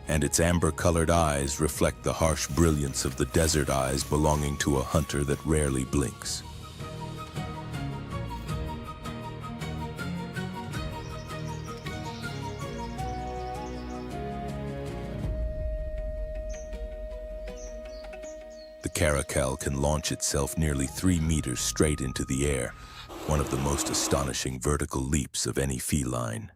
And its amber-colored eyes reflect the harsh brilliance of the desert eyes belonging to a hunter that rarely blinks. The caracal can launch itself nearly 3 meters straight into the air, one of the most astonishing vertical leaps of any feline.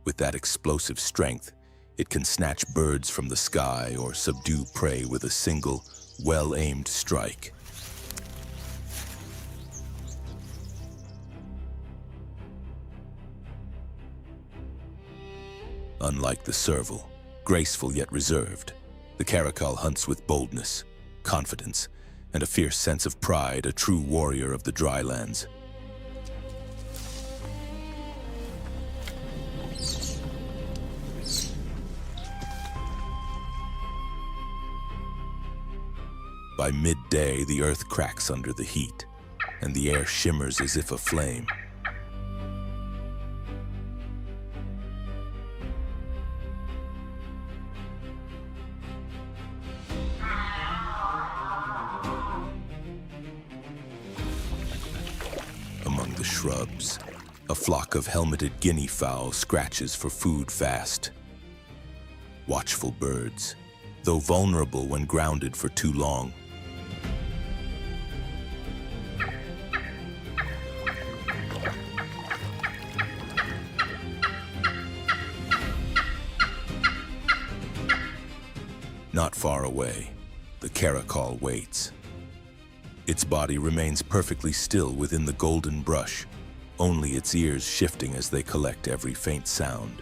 With that explosive strength, it can snatch birds from the sky or subdue prey with a single, well-aimed strike. Unlike the serval, graceful yet reserved, the caracal hunts with boldness, confidence, and a fierce sense of pride, a true warrior of the drylands. By midday, the earth cracks under the heat. and the air shimmers as if aflame. Among the shrubs, a flock of helmeted guinea fowl scratches for food fast. Watchful birds, though vulnerable when grounded for too long. Not far away, the caracal waits. Its body remains perfectly still within the golden brush, only its ears shifting as they collect every faint sound.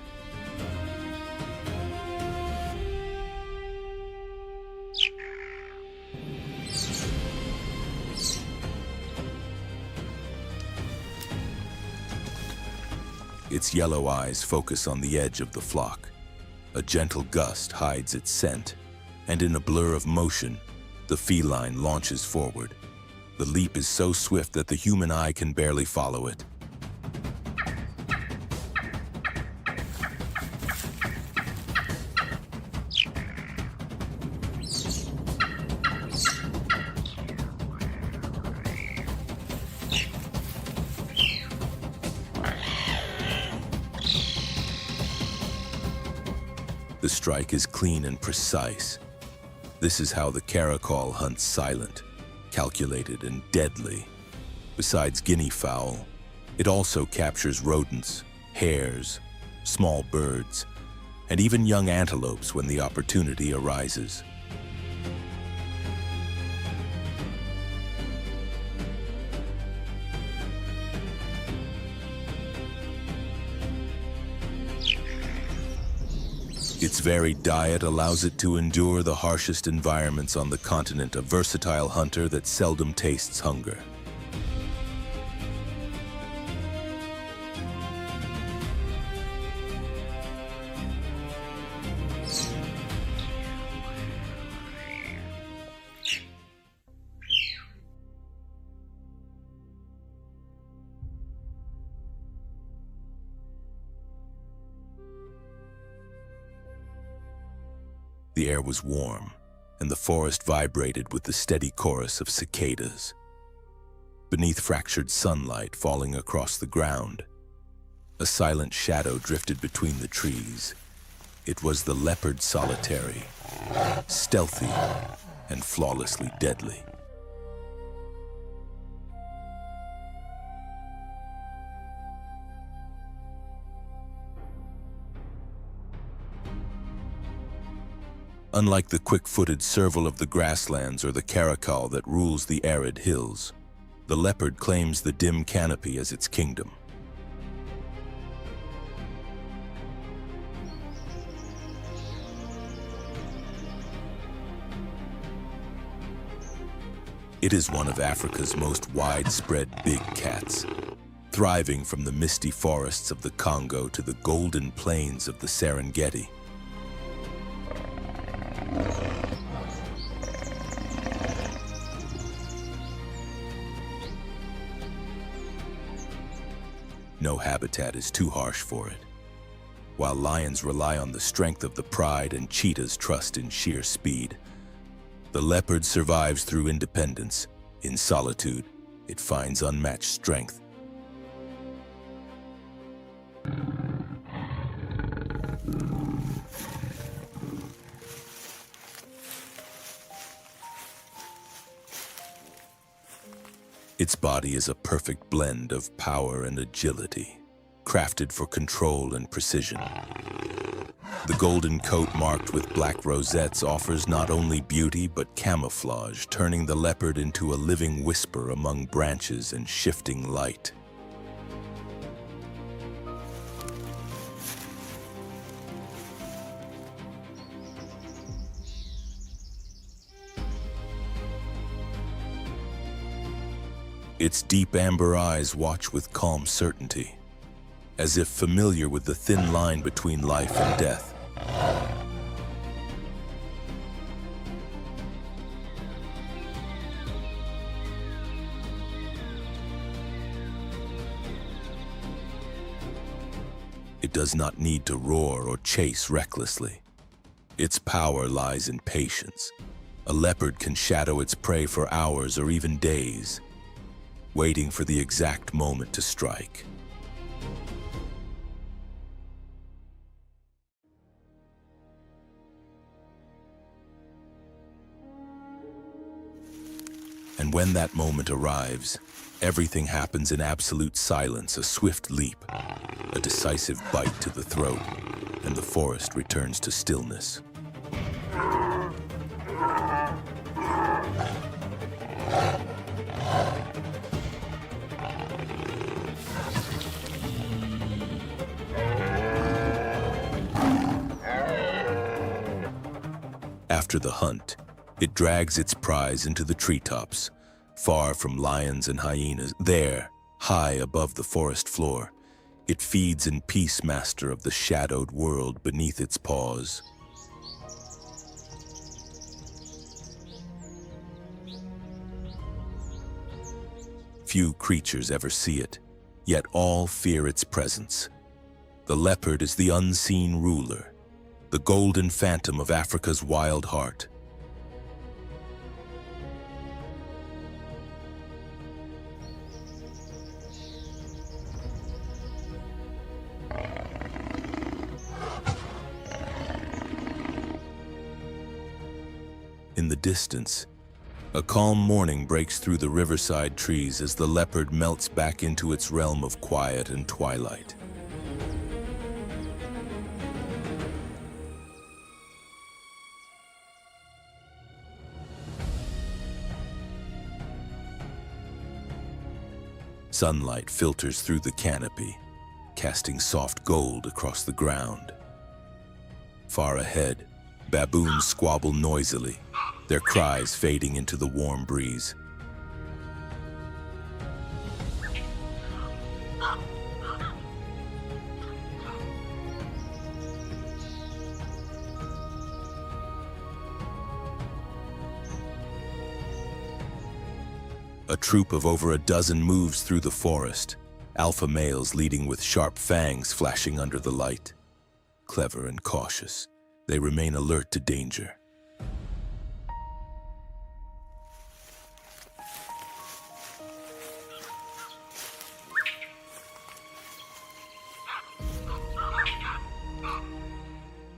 Its yellow eyes focus on the edge of the flock. A gentle gust hides its scent, and in a blur of motion, the feline launches forward. The leap is so swift that the human eye can barely follow it. The strike is clean and precise. This is how the caracal hunts silent, calculated and deadly. Besides guinea fowl, it also captures rodents, hares, small birds, and even young antelopes when the opportunity arises. Its varied diet allows it to endure the harshest environments on the continent, a versatile hunter that seldom tastes hunger. The air was warm, and the forest vibrated with the steady chorus of cicadas. Beneath fractured sunlight falling across the ground, a silent shadow drifted between the trees. It was the leopard solitary, stealthy and flawlessly deadly. Unlike the quick-footed serval of the grasslands or the caracal that rules the arid hills, the leopard claims the dim canopy as its kingdom. It is one of Africa's most widespread big cats, thriving from the misty forests of the Congo to the golden plains of the Serengeti. No habitat is too harsh for it. While lions rely on the strength of the pride and cheetahs trust in sheer speed, the leopard survives through independence. In solitude, it finds unmatched strength. Its body is a perfect blend of power and agility, crafted for control and precision. The golden coat marked with black rosettes offers not only beauty but camouflage, turning the leopard into a living whisper among branches and shifting light. Its deep amber eyes watch with calm certainty, as if familiar with the thin line between life and death. It does not need to roar or chase recklessly. Its power lies in patience. A leopard can shadow its prey for hours or even days, waiting for the exact moment to strike. And when that moment arrives, everything happens in absolute silence, a swift leap, a decisive bite to the throat, and the forest returns to stillness. After the hunt, it drags its prize into the treetops, far from lions and hyenas. There, high above the forest floor, it feeds in peace, master of the shadowed world beneath its paws. Few creatures ever see it, yet all fear its presence. The leopard is the unseen ruler, the golden phantom of Africa's wild heart. In the distance, a calm morning breaks through the riverside trees as the leopard melts back into its realm of quiet and twilight. Sunlight filters through the canopy, casting soft gold across the ground. Far ahead, baboons squabble noisily, their cries fading into the warm breeze. A troop of over a dozen moves through the forest, alpha males leading with sharp fangs flashing under the light. Clever and cautious, they remain alert to danger.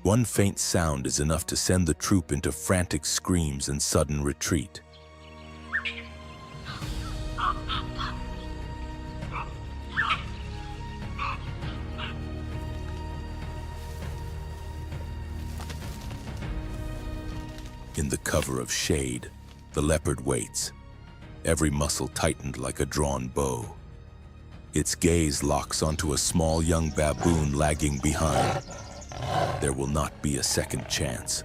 One faint sound is enough to send the troop into frantic screams and sudden retreat. In the cover of shade, the leopard waits, every muscle tightened like a drawn bow. Its gaze locks onto a small young baboon lagging behind. There will not be a second chance.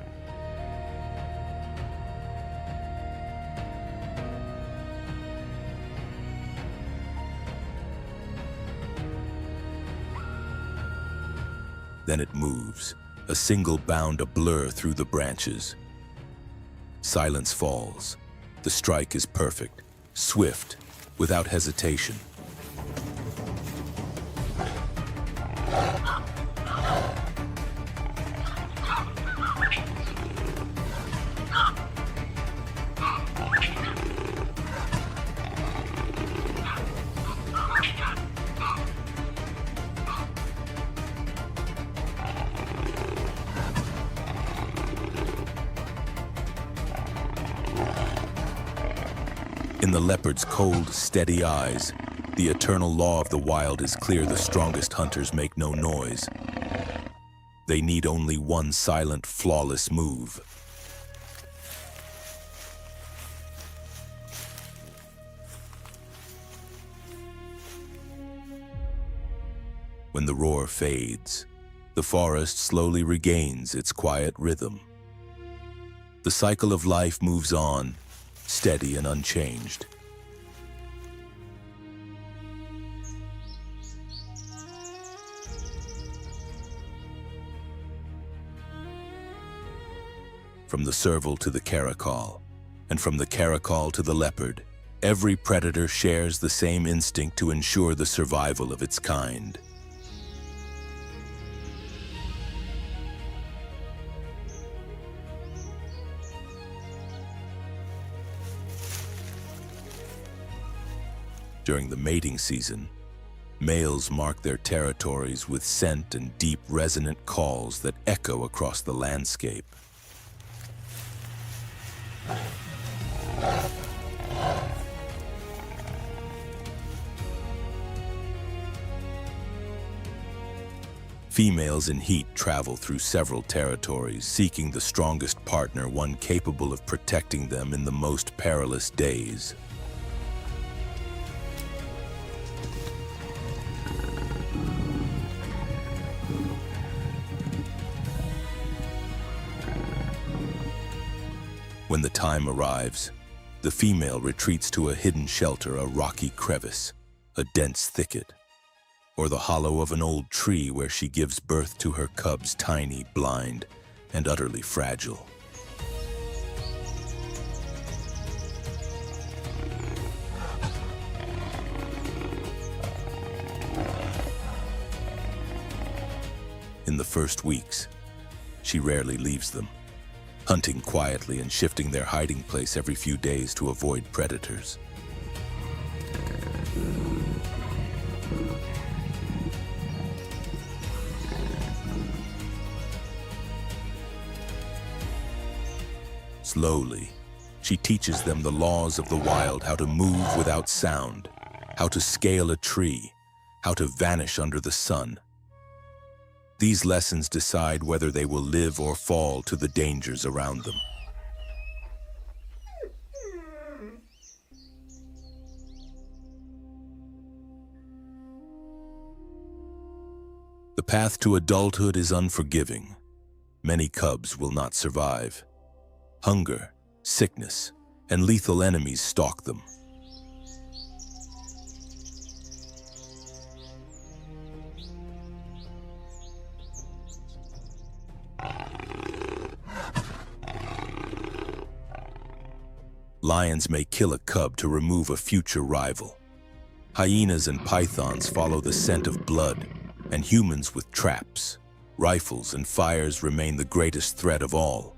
Then it moves, a single bound a blur through the branches. Silence falls. The strike is perfect, swift, without hesitation. In the leopard's cold, steady eyes, the eternal law of the wild is clear: the strongest hunters make no noise. They need only one silent, flawless move. When the roar fades, the forest slowly regains its quiet rhythm. The cycle of life moves on, steady and unchanged. From the serval to the caracal, and from the caracal to the leopard, every predator shares the same instinct to ensure the survival of its kind. During the mating season, males mark their territories with scent and deep, resonant calls that echo across the landscape. Females in heat travel through several territories, seeking the strongest partner, one capable of protecting them in the most perilous days. When the time arrives, the female retreats to a hidden shelter, a rocky crevice, a dense thicket, or the hollow of an old tree where she gives birth to her cubs, tiny, blind, and utterly fragile. In the first weeks, she rarely leaves them, hunting quietly and shifting their hiding place every few days to avoid predators. Slowly, she teaches them the laws of the wild, how to move without sound, how to scale a tree, how to vanish under the sun. These lessons decide whether they will live or fall to the dangers around them. The path to adulthood is unforgiving. Many cubs will not survive. Hunger, sickness, and lethal enemies stalk them. Lions may kill a cub to remove a future rival. Hyenas and pythons follow the scent of blood, and humans with traps, rifles, and fires remain the greatest threat of all.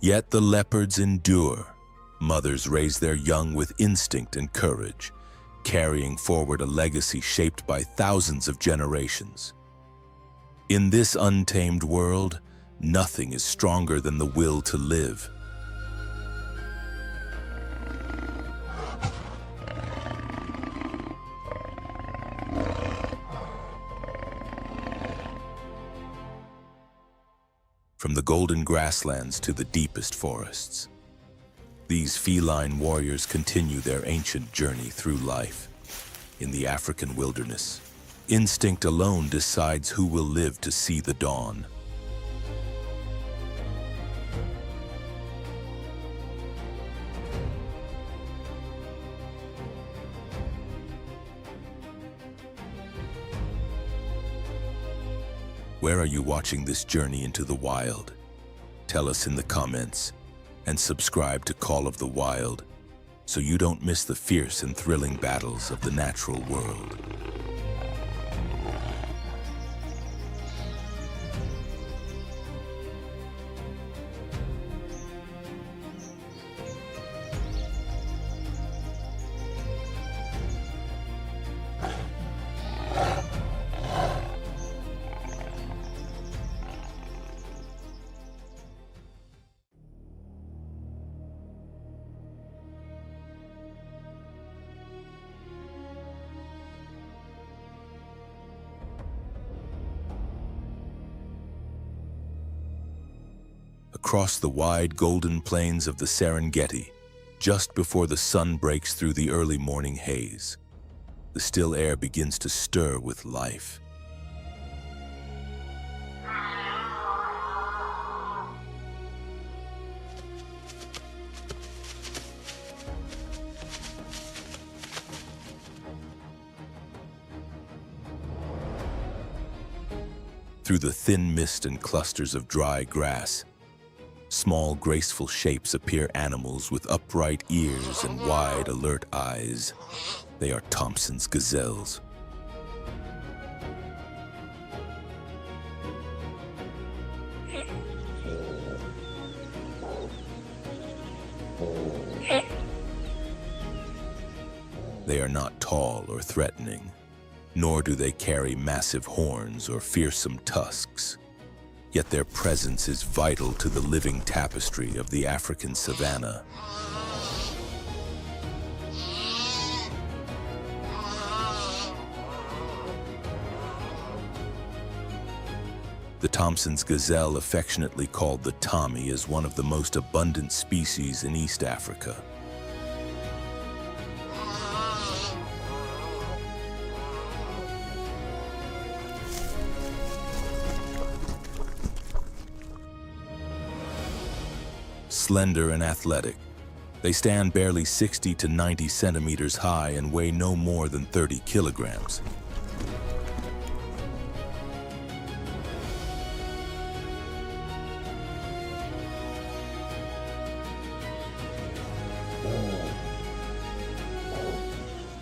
Yet the leopards endure. Mothers raise their young with instinct and courage, carrying forward a legacy shaped by thousands of generations. In this untamed world, nothing is stronger than the will to live. From the golden grasslands to the deepest forests, these feline warriors continue their ancient journey through life. In the African wilderness, instinct alone decides who will live to see the dawn. Where are you watching this journey into the wild? Tell us in the comments, and subscribe to Call of the Wild so you don't miss the fierce and thrilling battles of the natural world. Across the wide golden plains of the Serengeti, just before the sun breaks through the early morning haze, the still air begins to stir with life. Through the thin mist and clusters of dry grass, small, graceful shapes appear, animals with upright ears and wide, alert eyes. They are Thompson's gazelles. They are not tall or threatening, nor do they carry massive horns or fearsome tusks. Yet their presence is vital to the living tapestry of the African savanna. The Thompson's gazelle, affectionately called the Tommy, is one of the most abundant species in East Africa. Slender and athletic, they stand barely 60 to 90 centimeters high and weigh no more than 30 kilograms.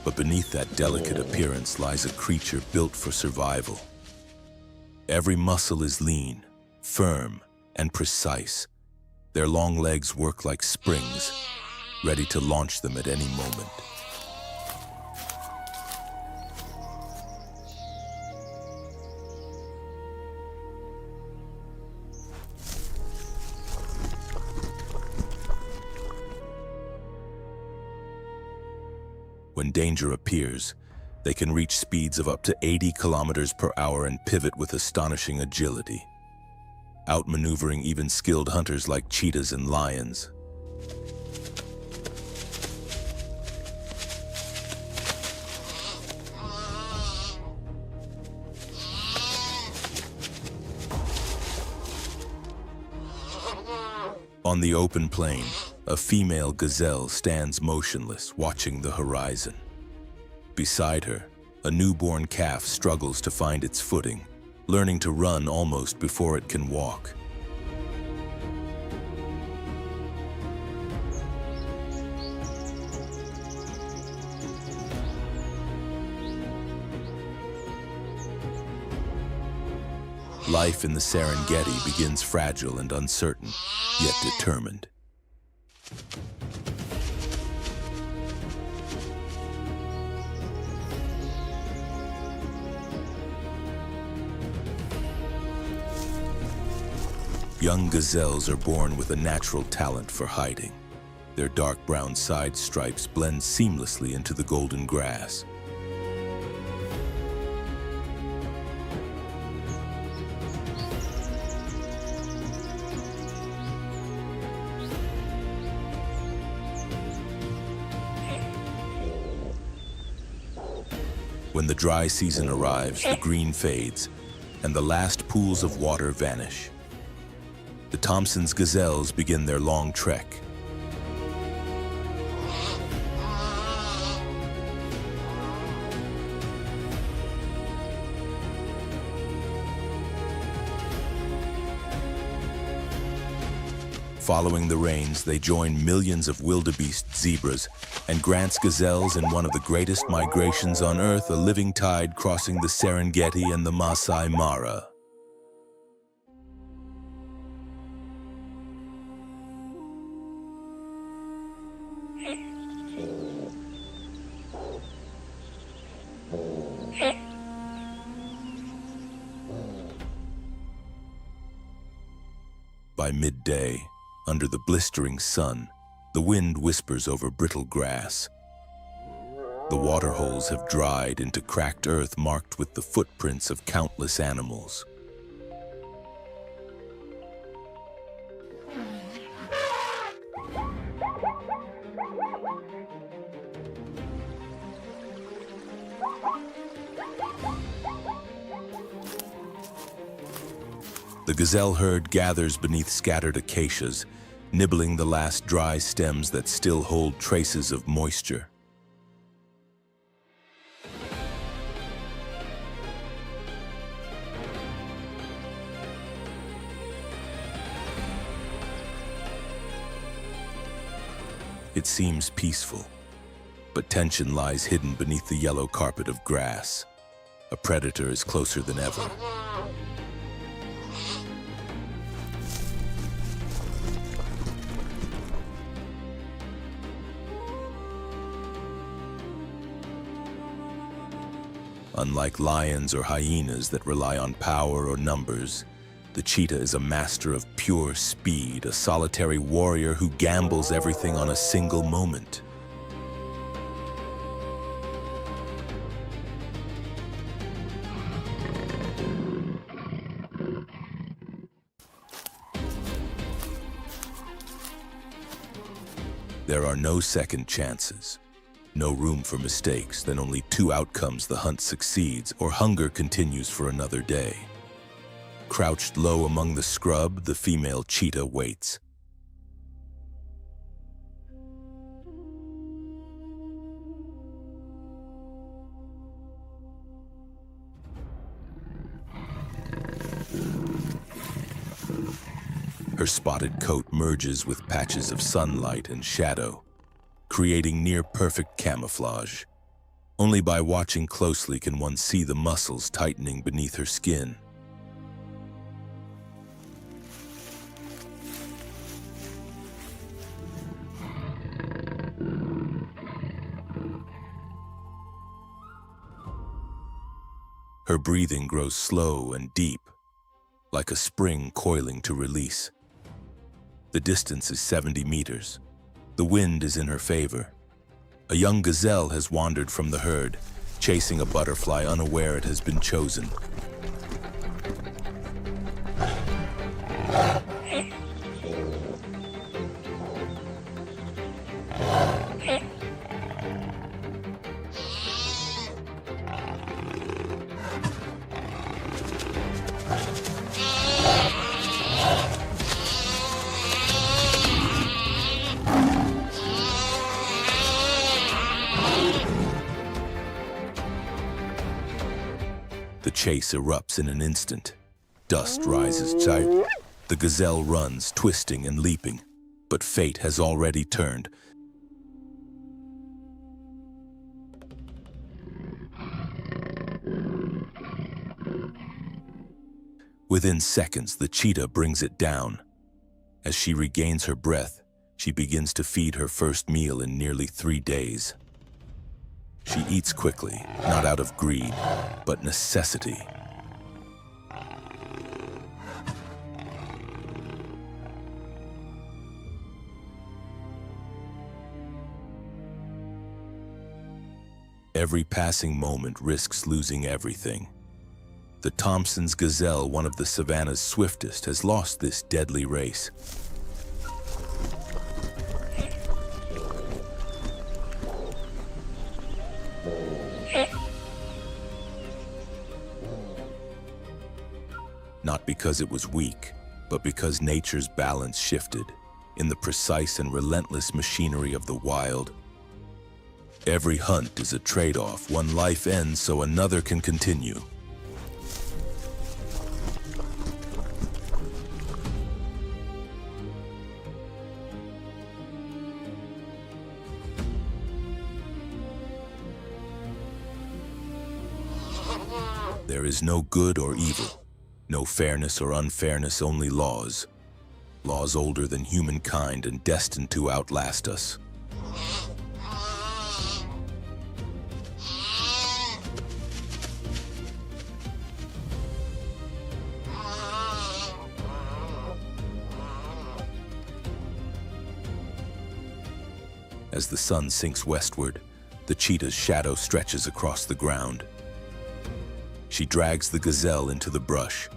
But beneath that delicate appearance lies a creature built for survival. Every muscle is lean, firm, and precise. Their long legs work like springs, ready to launch them at any moment. When danger appears, they can reach speeds of up to 80 kilometers per hour and pivot with astonishing agility, outmaneuvering even skilled hunters like cheetahs and lions. On the open plain, a female gazelle stands motionless, watching the horizon. Beside her, a newborn calf struggles to find its footing, learning to run almost before it can walk. Life in the Serengeti begins fragile and uncertain, yet determined. Young gazelles are born with a natural talent for hiding. Their dark brown side stripes blend seamlessly into the golden grass. When the dry season arrives, the green fades, and the last pools of water vanish. The Thompson's gazelles begin their long trek. Following the rains, they join millions of wildebeest zebras and grants gazelles in one of the greatest migrations on Earth, a living tide crossing the Serengeti and the Masai Mara. By midday, under the blistering sun, the wind whispers over brittle grass. The water holes have dried into cracked earth marked with the footprints of countless animals. The gazelle herd gathers beneath scattered acacias, nibbling the last dry stems that still hold traces of moisture. It seems peaceful, but tension lies hidden beneath the yellow carpet of grass. A predator is closer than ever. Unlike lions or hyenas that rely on power or numbers, the cheetah is a master of pure speed, a solitary warrior who gambles everything on a single moment. There are no second chances, no room for mistakes, then only two outcomes: the hunt succeeds or hunger continues for another day. Crouched low among the scrub, the female cheetah waits. Her spotted coat merges with patches of sunlight and shadow, creating near-perfect camouflage. Only by watching closely can one see the muscles tightening beneath her skin. Her breathing grows slow and deep, like a spring coiling to release. The distance is 70 meters. The wind is in her favor. A young gazelle has wandered from the herd, chasing a butterfly unaware it has been chosen. The chase erupts in an instant. Dust rises tight. The gazelle runs, twisting and leaping, but fate has already turned. Within seconds, the cheetah brings it down. As she regains her breath, she begins to feed her first meal in nearly 3 days. She eats quickly, not out of greed, but necessity. Every passing moment risks losing everything. The Thompson's gazelle, one of the savannah's swiftest, has lost this deadly race. Not because it was weak, but because nature's balance shifted in the precise and relentless machinery of the wild. Every hunt is a trade-off. One life ends so another can continue. There is no good or evil, no fairness or unfairness, only laws. Laws older than humankind and destined to outlast us. As the sun sinks westward, the cheetah's shadow stretches across the ground. She drags the gazelle into the brush,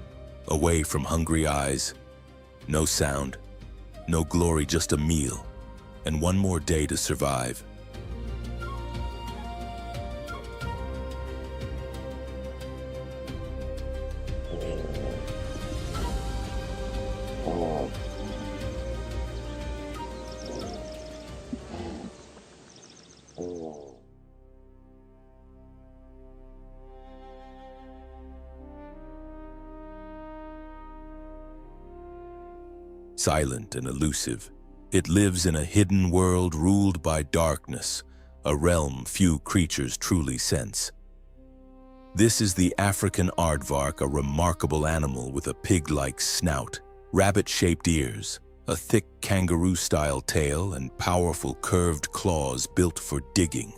away from hungry eyes. No sound, no glory, just a meal, and one more day to survive. Silent and elusive, it lives in a hidden world ruled by darkness, a realm few creatures truly sense. This is the African aardvark, a remarkable animal with a pig-like snout, rabbit-shaped ears, a thick kangaroo-style tail, and powerful curved claws built for digging.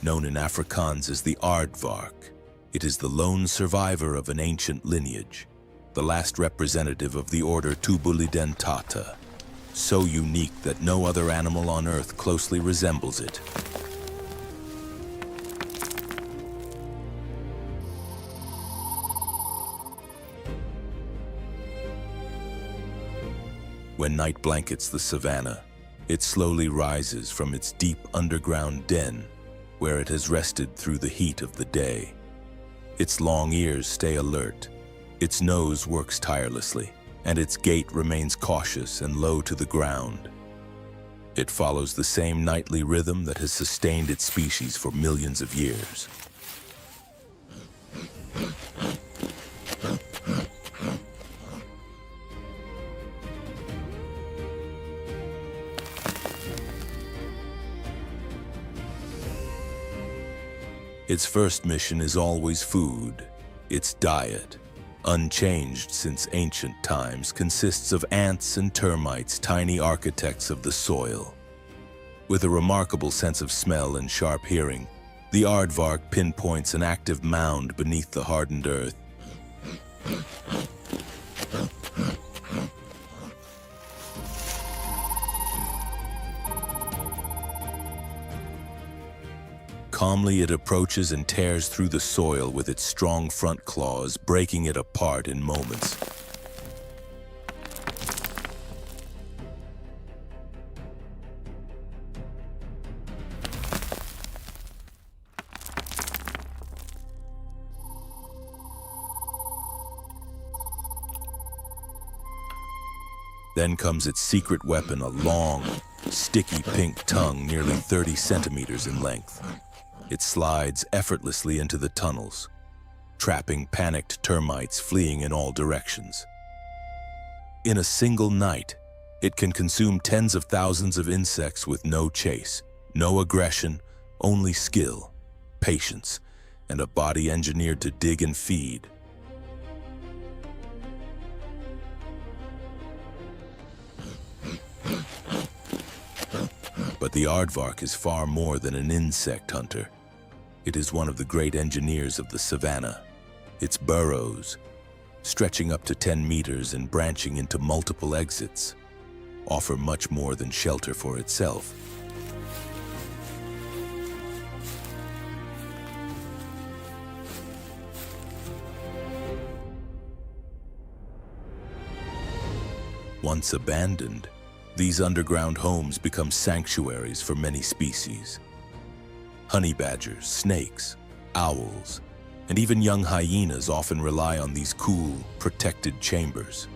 Known in Afrikaans as the aardvark, it is the lone survivor of an ancient lineage, the last representative of the order Tubulidentata, so unique that no other animal on Earth closely resembles it. When night blankets the savanna, it slowly rises from its deep underground den, where it has rested through the heat of the day. Its long ears stay alert, its nose works tirelessly, and its gait remains cautious and low to the ground. It follows the same nightly rhythm that has sustained its species for millions of years. Its first mission is always food. Its diet, unchanged since ancient times, consists of ants and termites, tiny architects of the soil. With a remarkable sense of smell and sharp hearing, the aardvark pinpoints an active mound beneath the hardened earth. Calmly, it approaches and tears through the soil with its strong front claws, breaking it apart in moments. Then comes its secret weapon, a long, sticky pink tongue nearly 30 centimeters in length. It slides effortlessly into the tunnels, trapping panicked termites fleeing in all directions. In a single night, it can consume tens of thousands of insects with no chase, no aggression, only skill, patience, and a body engineered to dig and feed. But the aardvark is far more than an insect hunter. It is one of the great engineers of the savanna. Its burrows, stretching up to 10 meters and branching into multiple exits, offer much more than shelter for itself. Once abandoned, these underground homes become sanctuaries for many species. Honey badgers, snakes, owls, and even young hyenas often rely on these cool, protected chambers.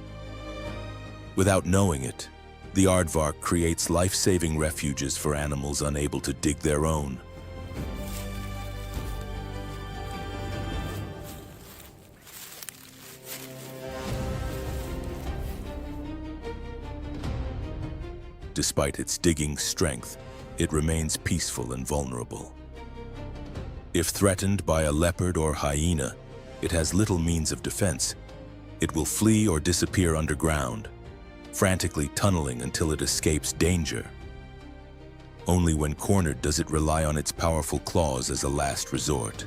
Without knowing it, the aardvark creates life-saving refuges for animals unable to dig their own. Despite its digging strength, it remains peaceful and vulnerable. If threatened by a leopard or hyena, it has little means of defense. It will flee or disappear underground, frantically tunneling until it escapes danger. Only when cornered does it rely on its powerful claws as a last resort.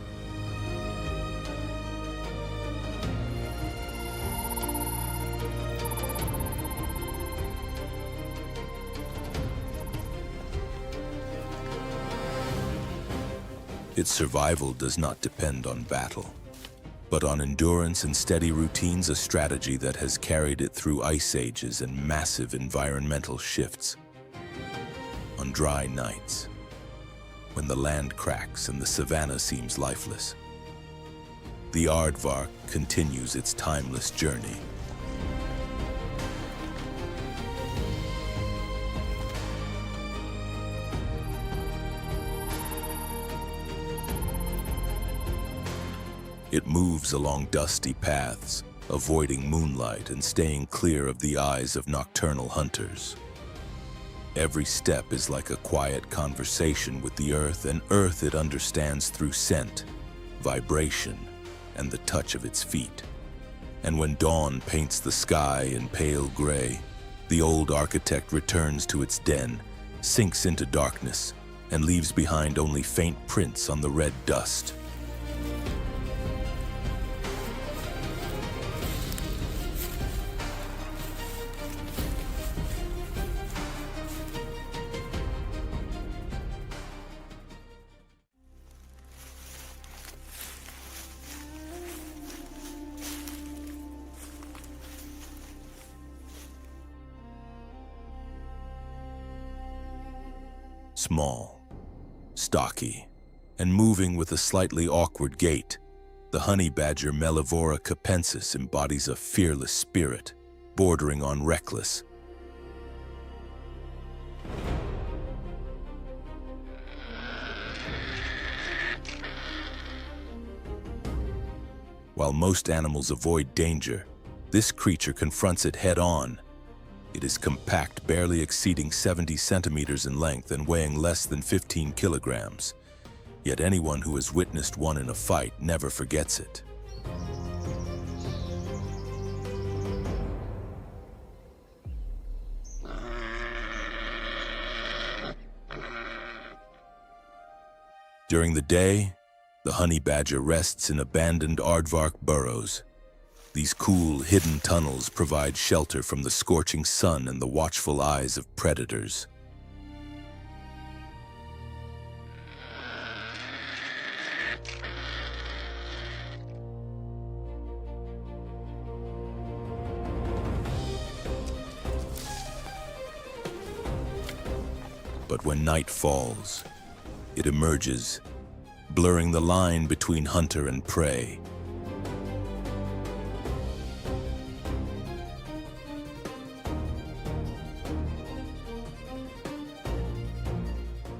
Its survival does not depend on battle, but on endurance and steady routines, a strategy that has carried it through ice ages and massive environmental shifts. On dry nights, when the land cracks and the savanna seems lifeless, the aardvark continues its timeless journey. It moves along dusty paths, avoiding moonlight and staying clear of the eyes of nocturnal hunters. Every step is like a quiet conversation with the earth, and earth it understands through scent, vibration, and the touch of its feet. And when dawn paints the sky in pale gray, the old architect returns to its den, sinks into darkness, and leaves behind only faint prints on the red dust. Small, stocky, and moving with a slightly awkward gait, the honey badger Mellivora capensis embodies a fearless spirit, bordering on reckless. While most animals avoid danger, this creature confronts it head-on. It is compact, barely exceeding 70 centimeters in length and weighing less than 15 kilograms. Yet anyone who has witnessed one in a fight never forgets it. During the day, the honey badger rests in abandoned aardvark burrows. These cool, hidden tunnels provide shelter from the scorching sun and the watchful eyes of predators. But when night falls, it emerges, blurring the line between hunter and prey.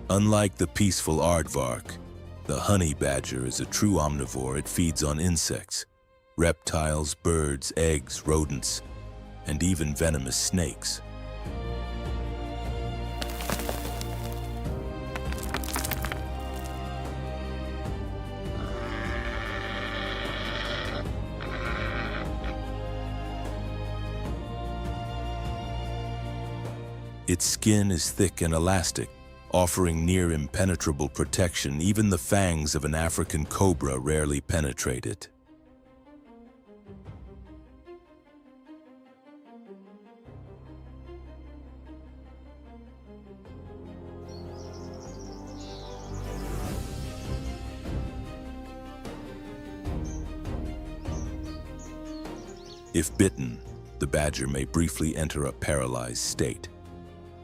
Unlike the peaceful aardvark, the honey badger is a true omnivore. It feeds on insects, reptiles, birds, eggs, rodents, and even venomous snakes. Its skin is thick and elastic, offering near impenetrable protection. Even the fangs of an African cobra rarely penetrate it. If bitten, the badger may briefly enter a paralyzed state,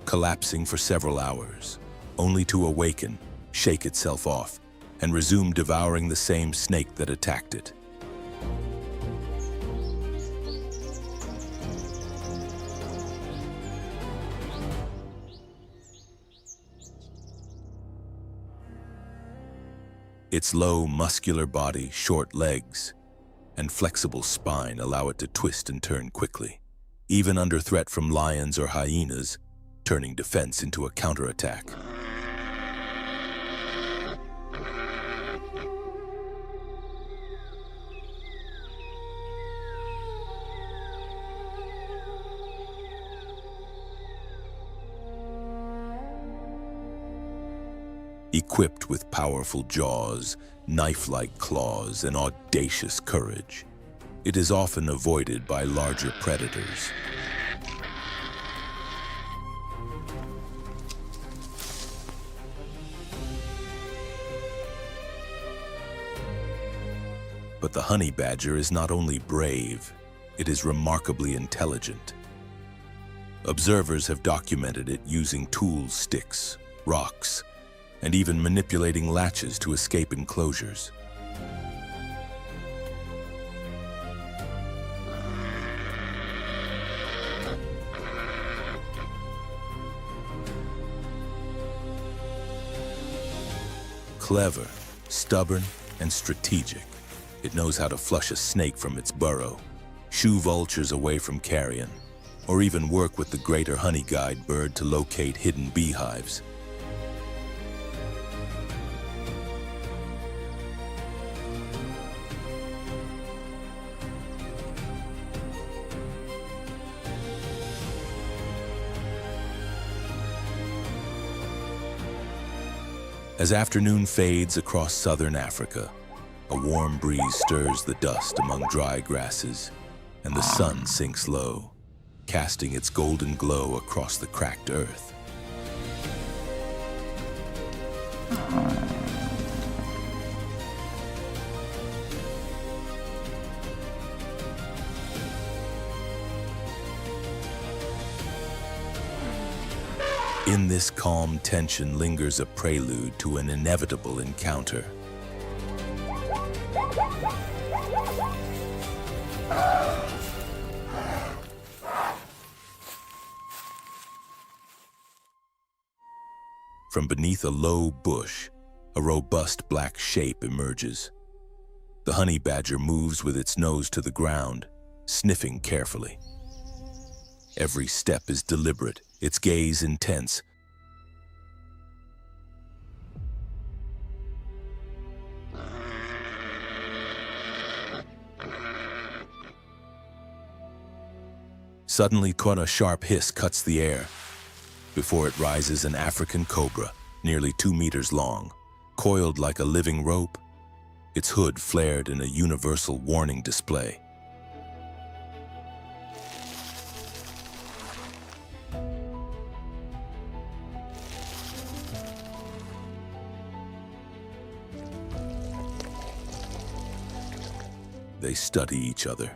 collapsing for several hours, only to awaken, shake itself off, and resume devouring the same snake that attacked it. Its low, muscular body, short legs, and flexible spine allow it to twist and turn quickly, even under threat from lions or hyenas, turning defense into a counterattack. Equipped with powerful jaws, knife-like claws, and audacious courage, it is often avoided by larger predators. But the honey badger is not only brave, it is remarkably intelligent. Observers have documented it using tools, sticks, rocks, and even manipulating latches to escape enclosures. Clever, stubborn, and strategic, it knows how to flush a snake from its burrow, shoo vultures away from carrion, or even work with the greater honey guide bird to locate hidden beehives. As afternoon fades across southern Africa, a warm breeze stirs the dust among dry grasses, and the sun sinks low, casting its golden glow across the cracked earth. In this calm tension lingers a prelude to an inevitable encounter. From beneath a low bush, a robust black shape emerges. The honey badger moves with its nose to the ground, sniffing carefully. Every step is deliberate, its gaze intense. Suddenly, a sharp hiss cuts the air. Before it rises an African cobra, nearly 2 meters long, coiled like a living rope. Its hood flared in a universal warning display. They study each other.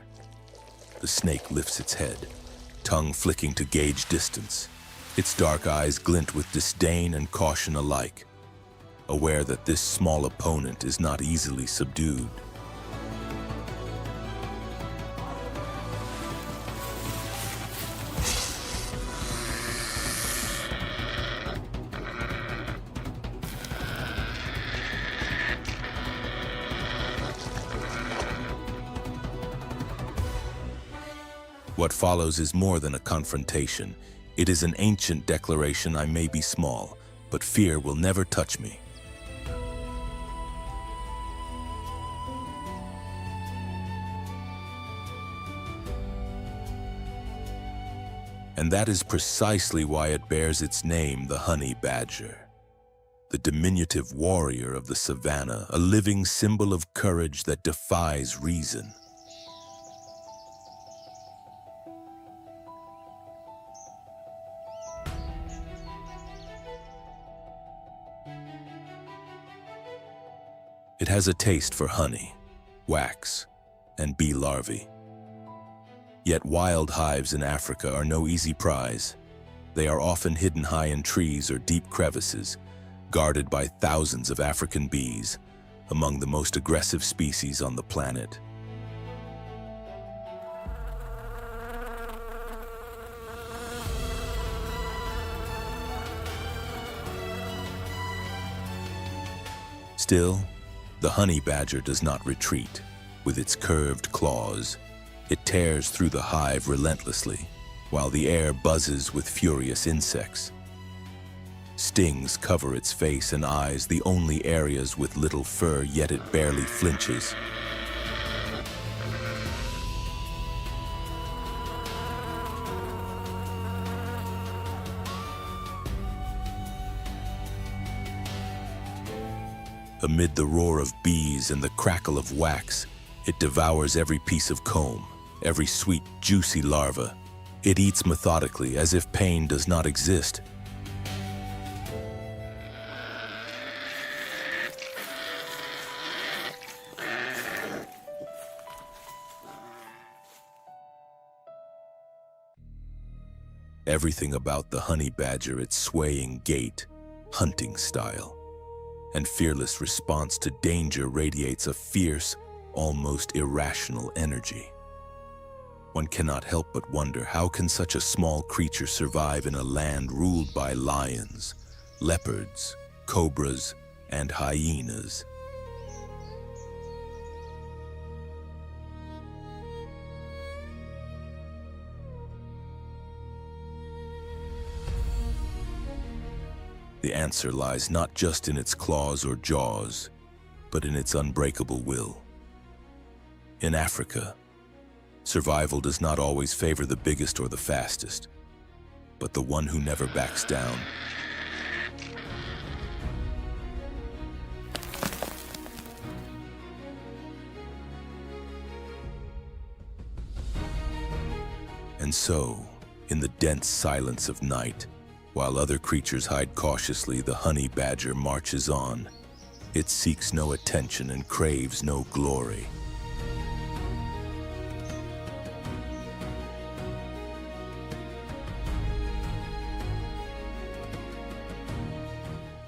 The snake lifts its head, tongue flicking to gauge distance. Its dark eyes glint with disdain and caution alike, aware that this small opponent is not easily subdued. What follows is more than a confrontation. It is an ancient declaration: I may be small, but fear will never touch me. And that is precisely why it bears its name, the honey badger. The diminutive warrior of the savannah, a living symbol of courage that defies reason. It has a taste for honey, wax, and bee larvae. Yet wild hives in Africa are no easy prize. They are often hidden high in trees or deep crevices, guarded by thousands of African bees, among the most aggressive species on the planet. Still, the honey badger does not retreat. With its curved claws, it tears through the hive relentlessly, while the air buzzes with furious insects. Stings cover its face and eyes, the only areas with little fur, yet it barely flinches. Amid the roar of bees and the crackle of wax, it devours every piece of comb, every sweet, juicy larva. It eats methodically, as if pain does not exist. Everything about the honey badger, its swaying gait, hunting style, and fearless response to danger radiates a fierce, almost irrational energy. One cannot help but wonder, how can such a small creature survive in a land ruled by lions, leopards, cobras, and hyenas? The answer lies not just in its claws or jaws, but in its unbreakable will. In Africa, survival does not always favor the biggest or the fastest, but the one who never backs down. And so, in the dense silence of night, while other creatures hide cautiously, the honey badger marches on. It seeks no attention and craves no glory.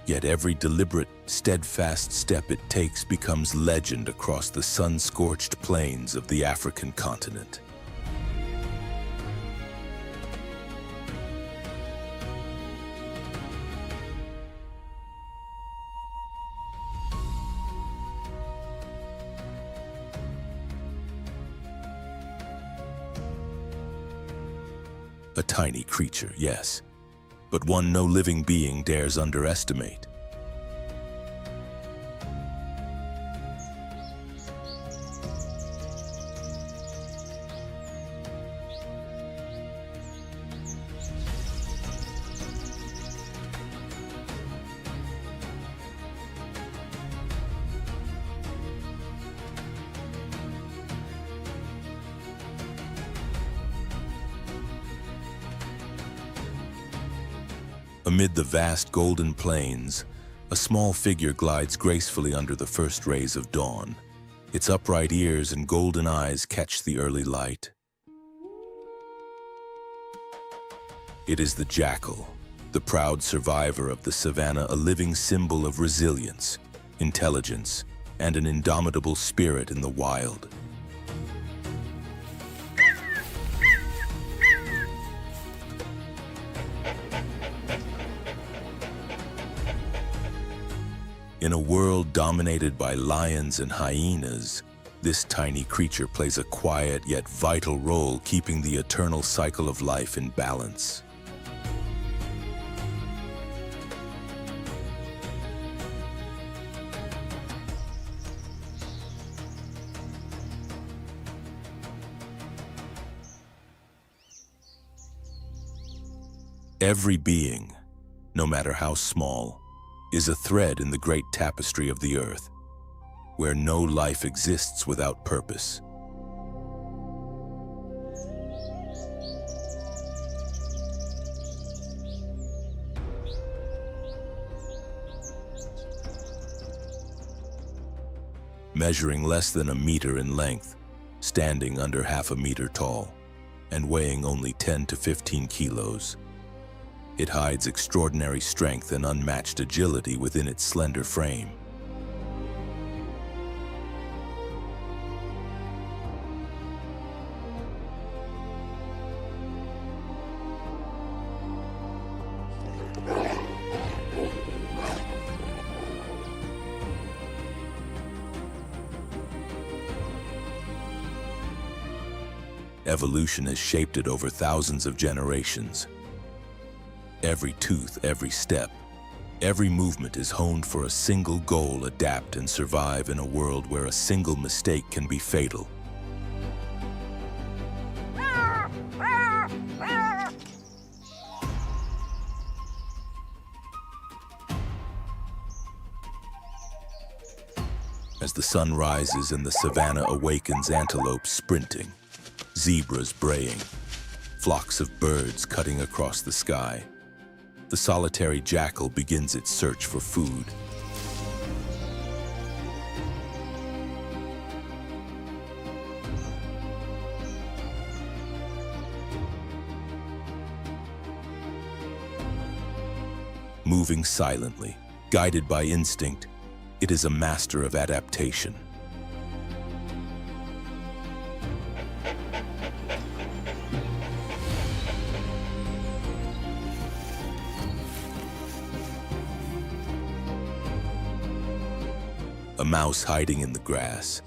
Yet every deliberate, steadfast step it takes becomes legend across the sun-scorched plains of the African continent. A tiny creature, yes, but one no living being dares underestimate. Amid the vast golden plains, a small figure glides gracefully under the first rays of dawn. Its upright ears and golden eyes catch the early light. It is the jackal, the proud survivor of the savannah, a living symbol of resilience, intelligence, and an indomitable spirit in the wild. In a world dominated by lions and hyenas, this tiny creature plays a quiet yet vital role, keeping the eternal cycle of life in balance. Every being, no matter how small, is a thread in the great tapestry of the earth, where no life exists without purpose. Measuring less than a meter in length, standing under half a meter tall, and weighing only 10 to 15 kilos, it hides extraordinary strength and unmatched agility within its slender frame. Evolution has shaped it over thousands of generations. Every tooth, every step, every movement is honed for a single goal: adapt and survive in a world where a single mistake can be fatal. As the sun rises and the savannah awakens, antelopes sprinting, zebras braying, flocks of birds cutting across the sky, the solitary jackal begins its search for food. Moving silently, guided by instinct, it is a master of adaptation. A mouse hiding in the grass,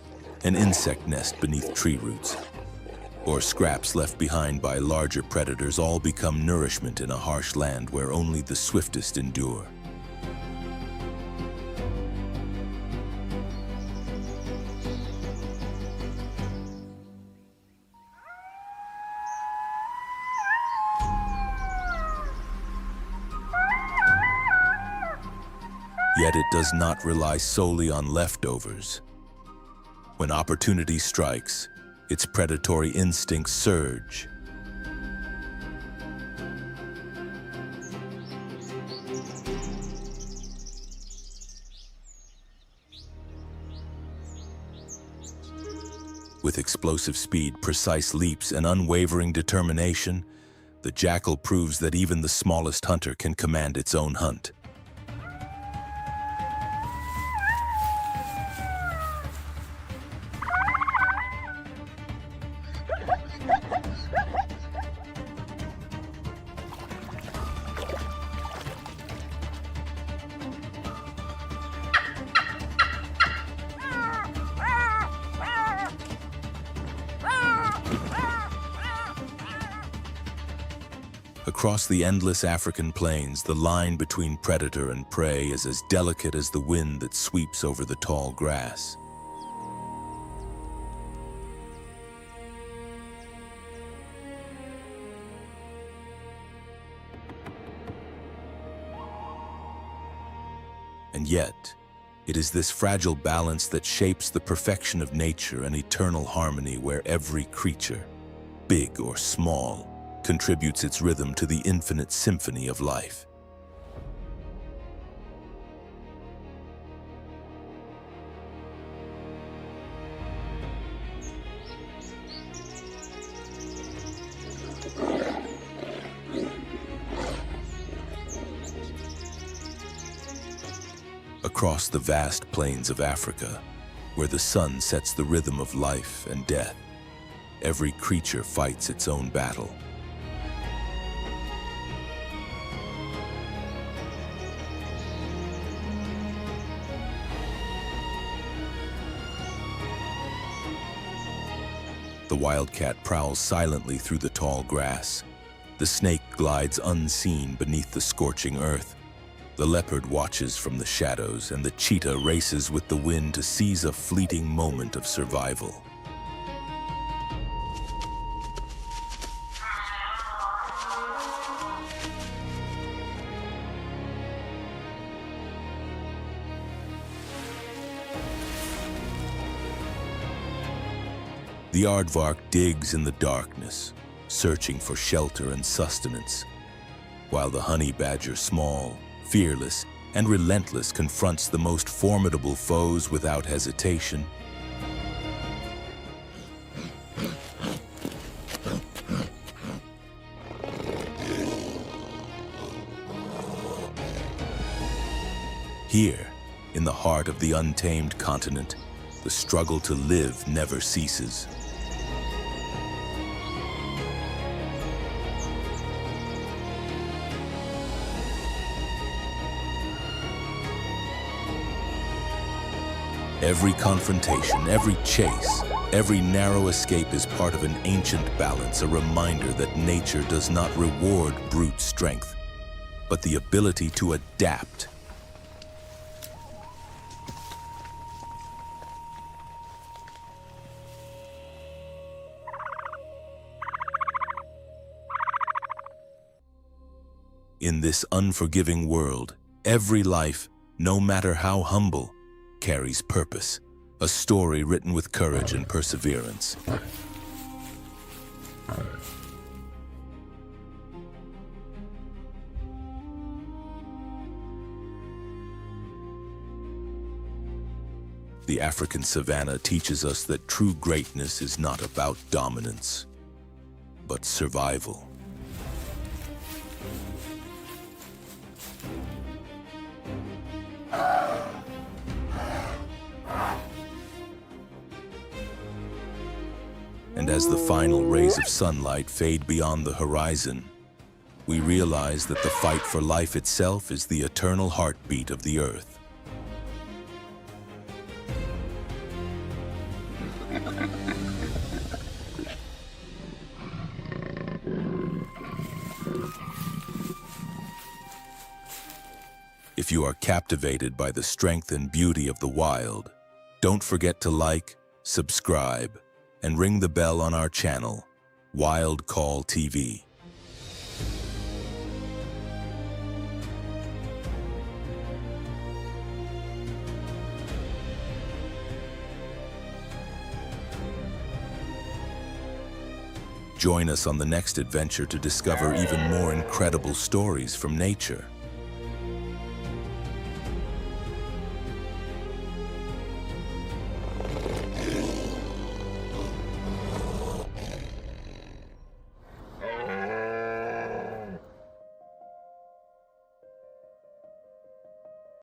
an insect nest beneath tree roots, or scraps left behind by larger predators all become nourishment in a harsh land where only the swiftest endure. Yet it does not rely solely on leftovers. When opportunity strikes, its predatory instincts surge. With explosive speed, precise leaps, and unwavering determination, the jackal proves that even the smallest hunter can command its own hunt. Across the endless African plains, the line between predator and prey is as delicate as the wind that sweeps over the tall grass. And yet, it is this fragile balance that shapes the perfection of nature, an eternal harmony where every creature, big or small, contributes its rhythm to the infinite symphony of life. Across the vast plains of Africa, where the sun sets the rhythm of life and death, every creature fights its own battle. The wildcat prowls silently through the tall grass. The snake glides unseen beneath the scorching earth. The leopard watches from the shadows, and the cheetah races with the wind to seize a fleeting moment of survival. The aardvark digs in the darkness, searching for shelter and sustenance, while the honey badger, small, fearless, and relentless, confronts the most formidable foes without hesitation. Here, in the heart of the untamed continent, the struggle to live never ceases. Every confrontation, every chase, every narrow escape is part of an ancient balance, a reminder that nature does not reward brute strength, but the ability to adapt. In this unforgiving world, every life, no matter how humble, carries purpose, a story written with courage and perseverance. The African savanna teaches us that true greatness is not about dominance, but survival. And as the final rays of sunlight fade beyond the horizon, we realize that the fight for life itself is the eternal heartbeat of the earth. If you are captivated by the strength and beauty of the wild, don't forget to like, subscribe, and ring the bell on our channel, Wild Call TV. Join us on the next adventure to discover even more incredible stories from nature.